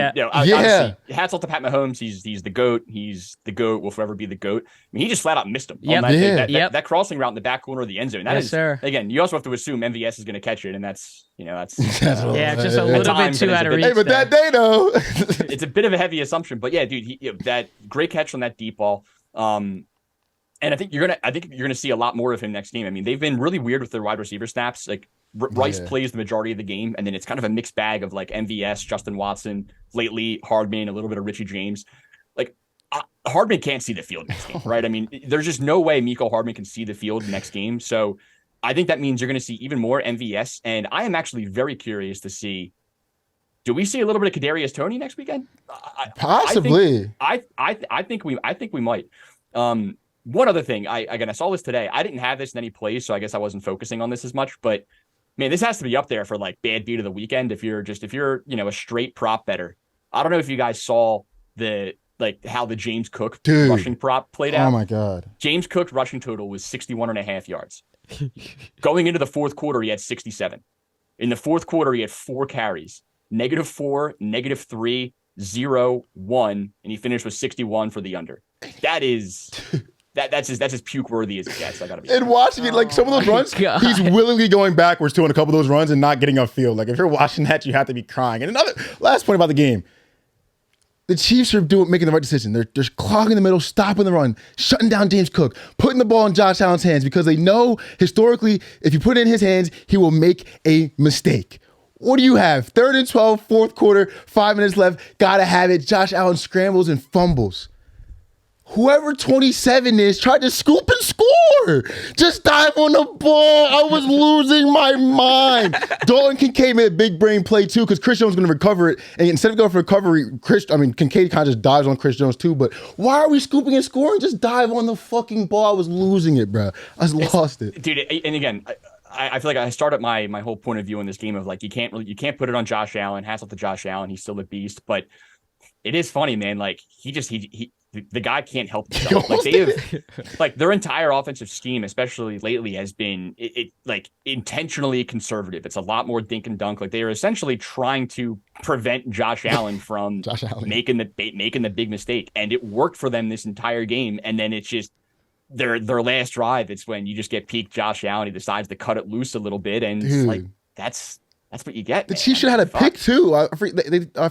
hats off to Pat Mahomes. He's the GOAT. He's the GOAT. Will forever be the GOAT. I mean, he just flat out missed him. That crossing route in the back corner of the end zone. Again, you also have to assume MVS is going to catch it, and that's just a little bit too out of reach. Hey, but that day though, it's a bit of a heavy assumption. But yeah, dude, that great catch on that deep ball. And I think you're gonna see a lot more of him next game. I mean, they've been really weird with their wide receiver snaps. Like Rice plays the majority of the game, and then it's kind of a mixed bag of like MVS, Justin Watson, lately Hardman, a little bit of Richie James. Like Hardman can't see the field next game, right? I mean, there's just no way Mecole Hardman can see the field next game. So I think that means you're going to see even more MVS, and I am actually very curious to see. Do we see a little bit of Kadarius Toney next weekend? Possibly. I think we might. One other thing, I saw this today. I didn't have this in any plays, so I guess I wasn't focusing on this as much. But man, this has to be up there for like bad beat of the weekend. If you're a straight prop better. I don't know if you guys saw how the James Cook rushing prop played out. Oh my God. James Cook's rushing total was 61.5 yards. Going into the fourth quarter, he had 67. In the fourth quarter, he had 4 carries, -4, -3, 0, 1, and he finished with 61 for the under. That is. That's as puke worthy as it gets. I gotta be. And watching it, like some of those runs, he's willingly going backwards too on a couple of those runs and not getting upfield. Like if you're watching that, you have to be crying. And another last point about the game: the Chiefs are making the right decision. They're clogging the middle, stopping the run, shutting down James Cook, putting the ball in Josh Allen's hands because they know historically if you put it in his hands, he will make a mistake. What do you have? 3rd and 12, fourth quarter, 5 minutes left. Gotta have it. Josh Allen scrambles and fumbles. Whoever 27 is tried to scoop and score. Just dive on the ball. I was losing my mind. Dalton Kincaid made a big brain play too because Chris Jones was going to recover it. And instead of going for recovery, Kincaid kind of just dives on Chris Jones too. But why are we scooping and scoring? Just dive on the fucking ball. I was losing it, bro. I lost it. Dude, and again, I feel like I started my whole point of view in this game of like you can't put it on Josh Allen. Hats off to Josh Allen. He's still a beast. But it is funny, man. Like the guy can't help himself. Like they have, like their entire offensive scheme, especially lately, has been like intentionally conservative. It's a lot more dink and dunk. Like they are essentially trying to prevent Josh Allen from making the big mistake, and it worked for them this entire game. And then it's just their last drive. It's when you just get peak Josh Allen. He decides to cut it loose a little bit, and like that's what you get. The Chiefs should have had a pick too. I forget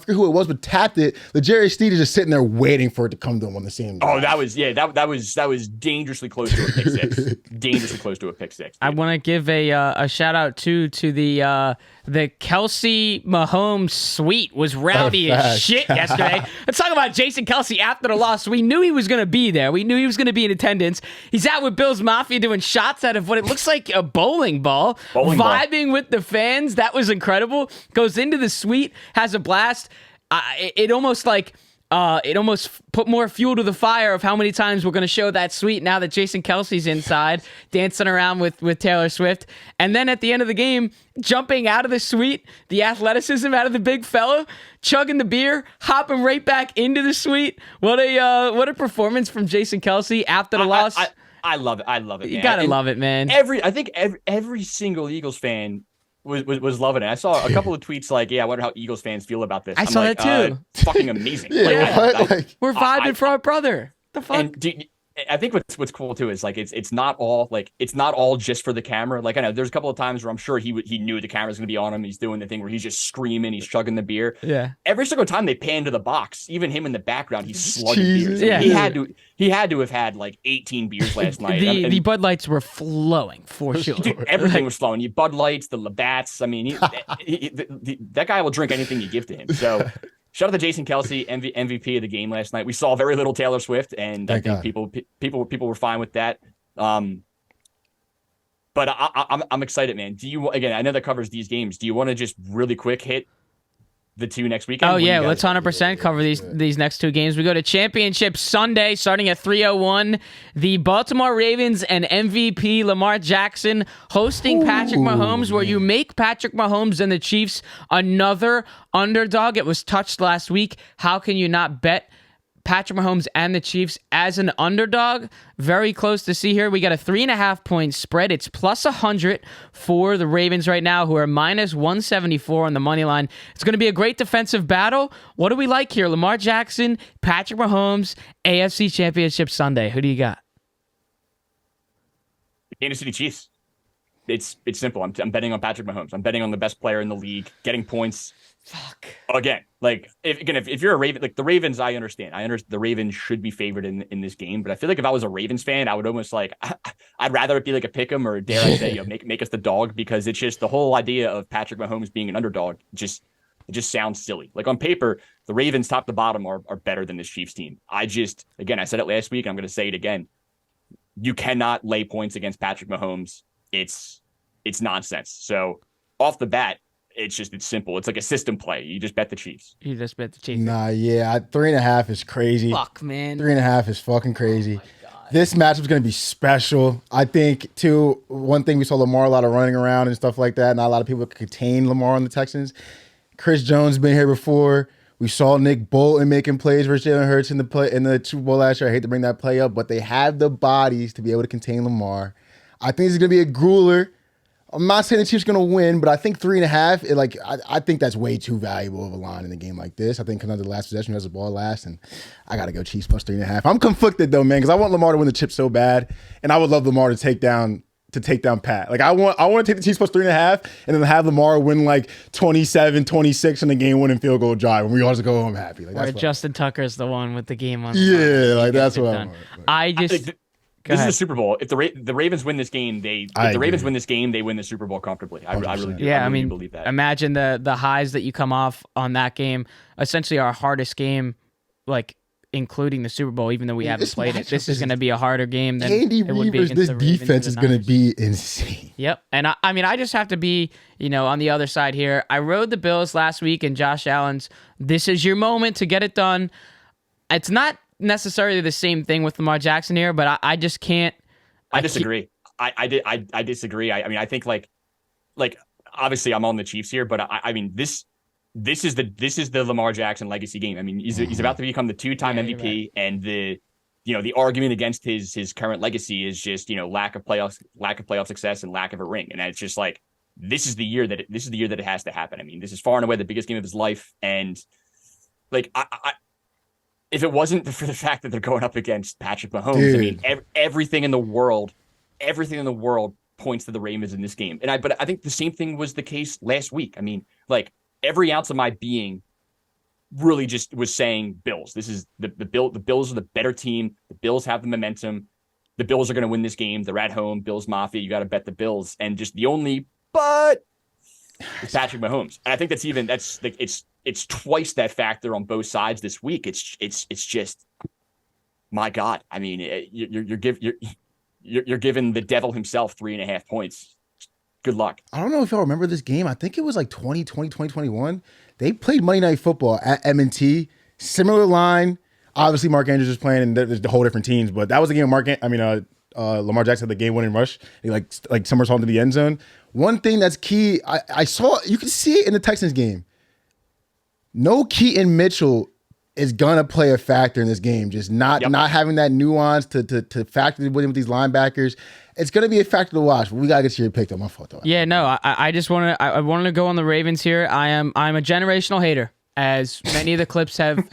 who it was, but tapped it. The Jerry Sneed is just sitting there waiting for it to come to him on the same drive. Oh, that was dangerously close to a pick six. Dangerously close to a pick six. Dude. I want to give a shout out to the the Kelsey Mahomes suite was rowdy as shit yesterday. Let's talk about Jason Kelsey after the loss. We knew he was going to be there. We knew he was going to be in attendance. He's out with Bills Mafia doing shots out of what it looks like a bowling ball, vibing with the fans. That was incredible. Goes into the suite, has a blast. It almost put more fuel to the fire of how many times we're going to show that suite now that Jason Kelsey's inside, dancing around with Taylor Swift. And then at the end of the game, jumping out of the suite, the athleticism out of the big fella, chugging the beer, hopping right back into the suite. What a performance from Jason Kelsey after the loss. I love it. I love it. You got to love it, man. I think every single Eagles fan was loving it. I saw a couple of tweets like, I wonder how Eagles fans feel about this. I'm saw that too. It's fucking amazing. We're vibing for our brother. The fuck? And I think what's cool too is like it's not all just for the camera. Like I know there's a couple of times where I'm sure he knew the camera's gonna be on him. He's doing the thing where he's just screaming, he's chugging the beer. Yeah. Every single time they pan to the box, even him in the background, he's slugging beers. Yeah. He had to have had like 18 beers last night. The Bud Lights were flowing for sure. Dude, everything was flowing. You Bud Lights, the Labatt's. I mean, that guy will drink anything you give to him. So. Shout out to Jason Kelsey, MVP of the game last night. We saw very little Taylor Swift, and I think people were fine with that. But I'm excited, man. Again, I know that covers these games. Do you want to just really quick hit the two next weekend? Oh yeah, let's 100% cover these next two games. We go to Championship Sunday, starting at 3:01. The Baltimore Ravens and MVP Lamar Jackson hosting Patrick Mahomes, where you make Patrick Mahomes and the Chiefs another underdog. It was touched last week. How can you not bet Patrick Mahomes and the Chiefs as an underdog? Very close to see here. We got a 3.5 point spread. It's plus 100 for the Ravens right now, who are minus 174 on the money line. It's going to be a great defensive battle. What do we like here? Lamar Jackson, Patrick Mahomes, AFC Championship Sunday. Who do you got? Kansas City Chiefs. It's simple. I'm betting on Patrick Mahomes. I'm betting on the best player in the league, getting points. Fuck. Again, like if you're a Raven, like the Ravens, I understand. The Ravens should be favored in this game, but I feel like if I was a Ravens fan, I would almost like I'd rather it be like a pick 'em or dare I say, make us the dog, because it's just the whole idea of Patrick Mahomes being an underdog. It just sounds silly. Like on paper, the Ravens top to bottom are better than this Chiefs team. I said it last week, and I'm going to say it again. You cannot lay points against Patrick Mahomes. It's nonsense. So off the bat, it's simple. It's like a system play. You just bet the Chiefs. You just bet the Chiefs. Nah, yeah. 3.5 is crazy. Fuck, man. 3.5 is fucking crazy. This matchup is going to be special. I think, too, one thing we saw Lamar a lot of running around and stuff like that. Not a lot of people could contain Lamar on the Texans. Chris Jones been here before. We saw Nick Bolton making plays versus Jalen Hurts in the Super Bowl last year. I hate to bring that play up, but they have the bodies to be able to contain Lamar. I think it's going to be a grueler. I'm not saying the Chiefs are going to win, but I think 3.5, I think that's way too valuable of a line in a game like this. I think coming out of the last possession, has the ball last, and I got to go Chiefs plus 3.5. I'm conflicted, though, man, because I want Lamar to win the chip so bad, and I would love Lamar to take down Pat. Like, I want to take the Chiefs plus 3.5 and then have Lamar win like 27-26 in the game-winning field goal drive, and we all just go home happy. Like, Where Justin Tucker's the one with the game on. That's what I want. This is a Super Bowl. If the Ravens win this game, they win the Super Bowl comfortably. I really do. Yeah, I really believe that. Imagine the highs that you come off on that game. Essentially, our hardest game, like including the Super Bowl, even though we haven't played it. This is going to be a harder game than Andy it would be Reavers, against this defense is going to be insane. Yep, and I just have to be, on the other side here. I rode the Bills last week, and Josh Allen's. This is your moment to get it done. It's not necessarily the same thing with Lamar Jackson here, but I just can't. I disagree. I disagree. I mean, I think like obviously I'm on the Chiefs here, but I mean this is the Lamar Jackson legacy game. I mean, he's about to become the 2-time MVP, right. And the argument against his current legacy is just lack of playoff success and lack of a ring, and it's just like this is the year that it has to happen. I mean, this is far and away the biggest game of his life, and like if it wasn't for the fact that they're going up against Patrick Mahomes, dude. I mean, everything in the world points to the Ravens in this game. But I think the same thing was the case last week. I mean, like every ounce of my being really just was saying Bills. This is the Bills are the better team. The Bills have the momentum. The Bills are going to win this game. They're at home. Bills Mafia. You got to bet the Bills. And just the only but It's Patrick Mahomes. And I think that's like it's twice that factor on both sides this week. It's just, my God. I mean, you're giving the devil himself 3.5 points. Good luck. I don't know if y'all remember this game. I think it was like 2020, 2021. They played Monday Night Football at M&T. Similar line. Obviously, Mark Andrews was playing, and there's the whole different teams. But that was a game. Lamar Jackson had the game-winning rush. He like somersaulted into the end zone. One thing that's key, I saw, you can see it in the Texans game. No Keaton Mitchell is gonna play a factor in this game. Just not having that nuance to factor with these linebackers. It's gonna be a factor to watch. But we gotta get to your pick though. My fault though. Yeah, no, I just wanted to go on the Ravens here. I'm a generational hater, as many of the clips have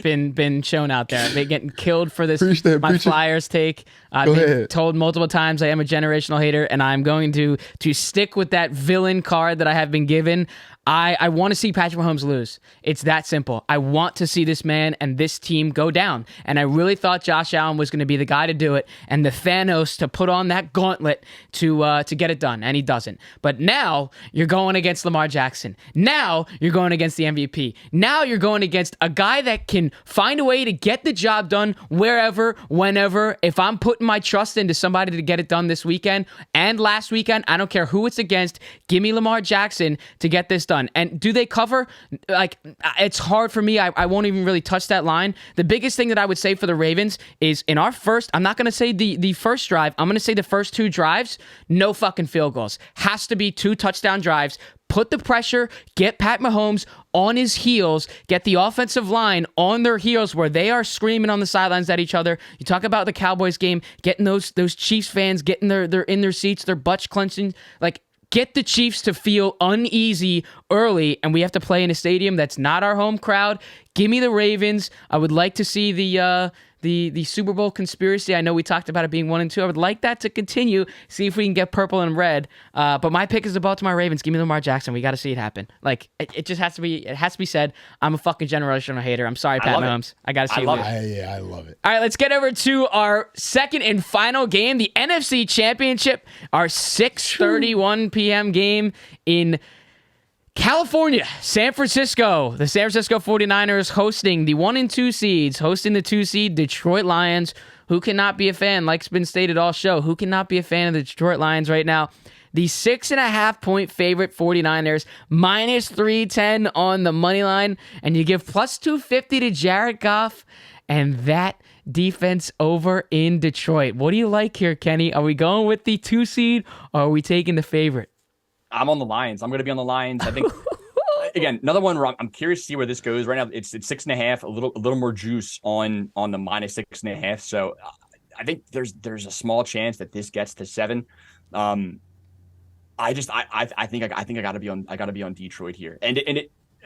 been shown out there. They're getting killed for this. My Flyers take. I've been told multiple times I am a generational hater, and I'm going to stick with that villain card that I have been given. I want to see Patrick Mahomes lose. It's that simple. I want to see this man and this team go down. And I really thought Josh Allen was going to be the guy to do it and the Thanos to put on that gauntlet to get it done, and he doesn't. But now you're going against Lamar Jackson. Now you're going against the MVP. Now you're going against a guy that can find a way to get the job done wherever, whenever. If I'm putting my trust into somebody to get it done this weekend and last weekend, I don't care who it's against, give me Lamar Jackson to get this done. And do they cover? Like, it's hard for me. I won't even really touch that line. The biggest thing that I would say for the Ravens is in our first, I'm not going to say the first drive. I'm going to say the first 2 drives, no fucking field goals. Has to be 2 touchdown drives. Put the pressure, get Pat Mahomes on his heels, get the offensive line on their heels where they are screaming on the sidelines at each other. You talk about the Cowboys game, getting those Chiefs fans getting they're in their seats, their butts clenching, like, get the Chiefs to feel uneasy early, and we have to play in a stadium that's not our home crowd. Give me the Ravens. I would like to see the Super Bowl conspiracy. I know we talked about it being 1 and 2. I would like that to continue. See if we can get purple and red. But my pick is the Baltimore Ravens. Give me Lamar Jackson. We got to see it happen. Like, it just has to be. It has to be said. I'm a fucking generational hater. I'm sorry, Pat Mahomes. I got to see it. I love it. All right, let's get over to our second and final game, the NFC Championship, our 6:31 p.m. game in California, San Francisco. The San Francisco 49ers hosting the 1 and 2 seeds, hosting the 2 seed Detroit Lions. Who cannot be a fan? Like's been stated all show. Who cannot be a fan of the Detroit Lions right now? The 6.5 point favorite 49ers, minus 310 on the money line, and you give plus 250 to Jared Goff and that defense over in Detroit. What do you like here, Kenny? Are we going with the 2 seed or are we taking the favorite? I'm on the Lions. I'm going to be on the Lions. I think, again, another one where I'm curious to see where this goes. Right now, it's 6.5, a little more juice on the minus 6.5. So I think there's a small chance that this gets to 7. I think I got to be on Detroit here, and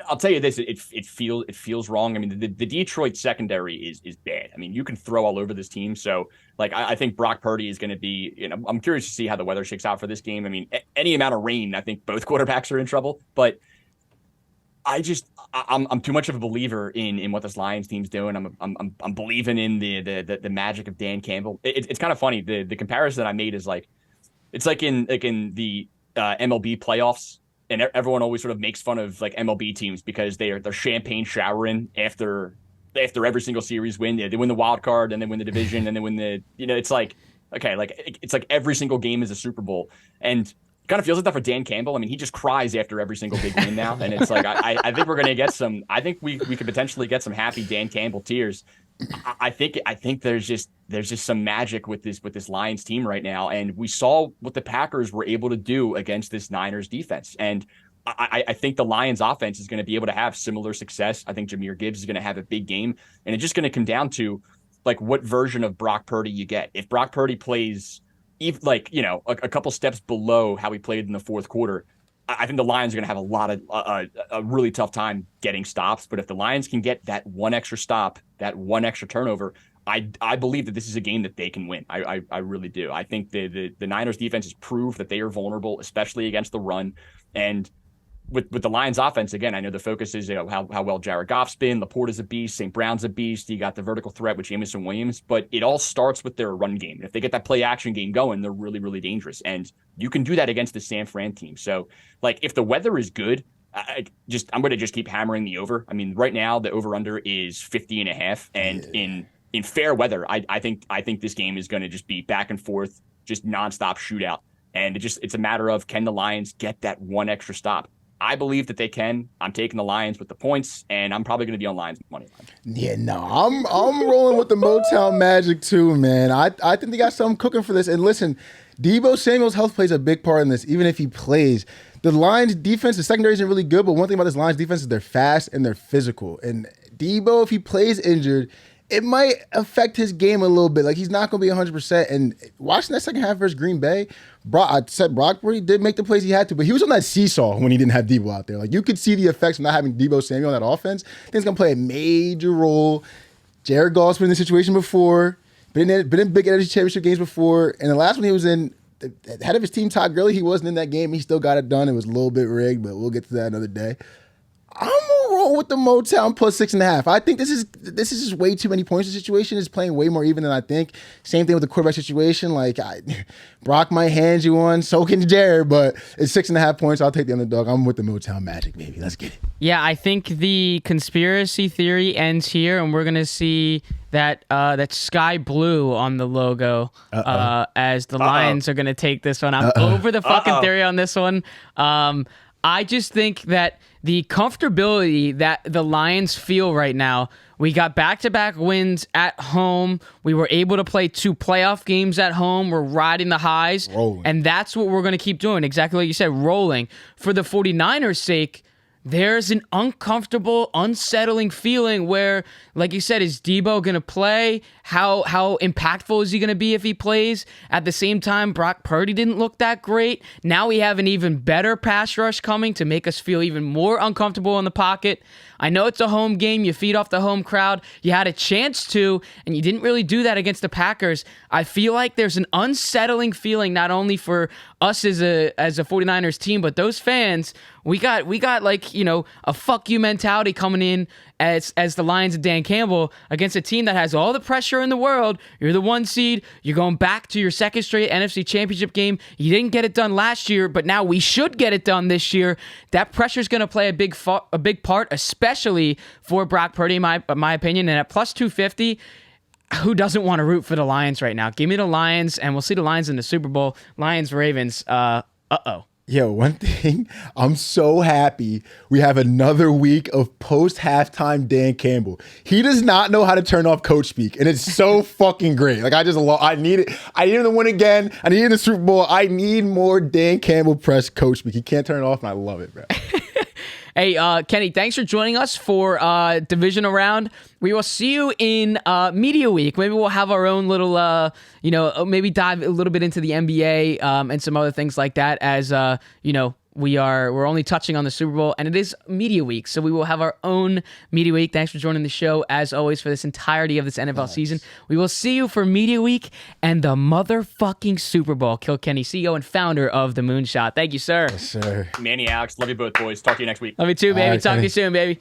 I'll tell you this, it feels wrong. I mean, the Detroit secondary is bad. I mean, you can throw all over this team. So, like, I think Brock Purdy is going to be, I'm curious to see how the weather shakes out for this game. I mean, any amount of rain, I think both quarterbacks are in trouble. But I'm too much of a believer in what this Lions team's doing. I'm believing in the magic of Dan Campbell. It's kind of funny. The comparison I made is like, it's like in the MLB playoffs. And everyone always sort of makes fun of like MLB teams because they're champagne showering after every single series win. They win the wild card and they win the division and they win the, it's like, okay, like it's like every single game is a Super Bowl. And it kind of feels like that for Dan Campbell. I mean, he just cries after every single big win now. And it's like, I think we're going to get we could potentially get some happy Dan Campbell tears. I think there's just some magic with this Lions team right now, and we saw what the Packers were able to do against this Niners defense, and I think the Lions offense is going to be able to have similar success. I think Jahmyr Gibbs is going to have a big game, and it's just going to come down to like what version of Brock Purdy you get. If Brock Purdy plays a couple steps below how he played in the fourth quarter, I think the Lions are going to have a really tough time getting stops. But if the Lions can get that one extra stop, that one extra turnover, I believe that this is a game that they can win. I really do. I think the Niners defense has proved that they are vulnerable, especially against the run. And with the Lions offense, again, I know the focus is how well Jared Goff's been. Laporta's a beast. St. Brown's a beast. You got the vertical threat with Jameson Williams, but it all starts with their run game. If they get that play action game going, they're really, really dangerous. And you can do that against the San Fran team. So, like, if the weather is good, I'm going to just keep hammering the over. I mean, right now the over under is 50.5, and in fair weather, I think this game is going to just be back and forth, just nonstop shootout. And it's a matter of, can the Lions get that one extra stop? I believe that they can. I'm taking the Lions with the points, and I'm probably going to be on Lions money line. Yeah, no, I'm rolling with the Motown Magic too, man. I think they got something cooking for this. And listen, Deebo Samuel's health plays a big part in this, even if he plays. The Lions defense, the secondary isn't really good, but one thing about this Lions defense is they're fast and they're physical. And Deebo, if he plays injured, it might affect his game a little bit. Like, he's not going to be 100%. And watching that second half versus Green Bay, I said Brock Purdy did make the plays he had to, but he was on that seesaw when he didn't have Deebo out there. Like, you could see the effects of not having Deebo Samuel on that offense. I think it's going to play a major role. Jared Goff's been in this situation before, been in big energy championship games before. And the last one he was in, the head of his team, Todd Gurley, he wasn't in that game. He still got it done. It was a little bit rigged, but we'll get to that another day. I'm gonna roll with the Motown plus 6.5. I think this is just way too many points. The situation is playing way more even than I think. Same thing with the quarterback situation. Like, Brock might hand you one, so can Jared, but it's 6.5 points. I'll take the underdog. I'm with the Motown Magic, baby. Let's get it. Yeah, I think the conspiracy theory ends here, and we're gonna see that sky blue on the logo as the Lions are gonna take this one. I'm over the fucking theory on this one. I just think that the comfortability that the Lions feel right now, we got back-to-back wins at home. We were able to play 2 playoff games at home. We're riding the highs. Rolling. And that's what we're going to keep doing. Exactly like you said, rolling. For the 49ers' sake, there's an uncomfortable, unsettling feeling where, like you said, is Deebo going to play? How impactful is he going to be if he plays? At the same time, Brock Purdy didn't look that great. Now we have an even better pass rush coming to make us feel even more uncomfortable in the pocket. I know it's a home game. You feed off the home crowd. You had a chance to, and you didn't really do that against the Packers. I feel like there's an unsettling feeling not only for us as a 49ers team, but those fans. We got like, you know, a fuck you mentality coming in as the Lions and Dan Campbell against a team that has all the pressure in the world. You're the 1 seed. You're going back to your second straight NFC Championship game. You didn't get it done last year, but now we should get it done this year. That pressure is going to play a big part, especially for Brock Purdy, in my opinion. And at plus 250, who doesn't want to root for the Lions right now? Give me the Lions, and we'll see the Lions in the Super Bowl. Lions-Ravens, Yo, one thing, I'm so happy we have another week of post-halftime Dan Campbell. He does not know how to turn off coach speak, and it's so fucking great. Like, I need it. I need him to win again. I need him in the Super Bowl. I need more Dan Campbell press coach speak. He can't turn it off, and I love it, bro. Hey, Kenny, thanks for joining us for Divisional Round. We will see you in Media Week. Maybe we'll have our own little, maybe dive a little bit into the NBA and some other things like that as, we're only touching on the Super Bowl, and it is Media Week, so we will have our own Media Week. Thanks for joining the show, as always, for this entirety of this NFL season. We will see you for Media Week and the motherfucking Super Bowl. Kilkenny, CEO and founder of The Moonshot. Thank you, sir. Yes, sir. Manny, Alex, love you both, boys. Talk to you next week. Love you too, baby. All right, Talk to Kenny. you soon, baby.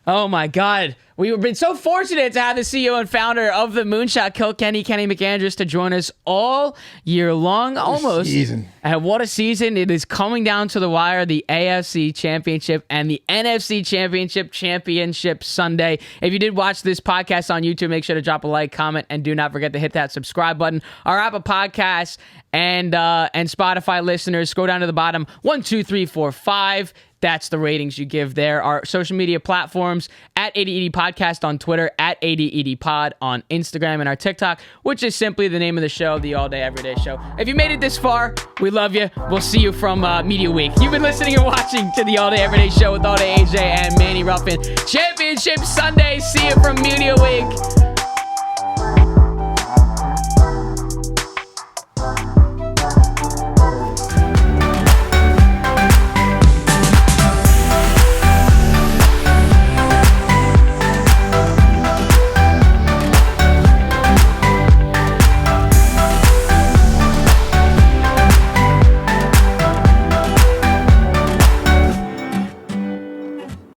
Oh my God. We've been so fortunate to have the CEO and founder of The Moonshot, Kenny McAndrews, to join us all year long, almost. Season. And what a season. It is coming down to the wire, the AFC Championship and the NFC Championship Sunday. If you did watch this podcast on YouTube, make sure to drop a like, comment, and do not forget to hit that subscribe button. Our Apple Podcasts and Spotify listeners, scroll down to the bottom. 1, 2, 3, 4, 5. That's the ratings you give there. Our social media platforms, at 80ED Podcast on Twitter, at 80ED Pod on Instagram, and our TikTok, which is simply the name of the show, the All Day Everyday Show. If you made it this far, we love you. We'll see you from Media Week. You've been listening and watching to the All Day Everyday Show with All Day AJ and Manny Ruffin. Championship Sunday. See you from Media Week.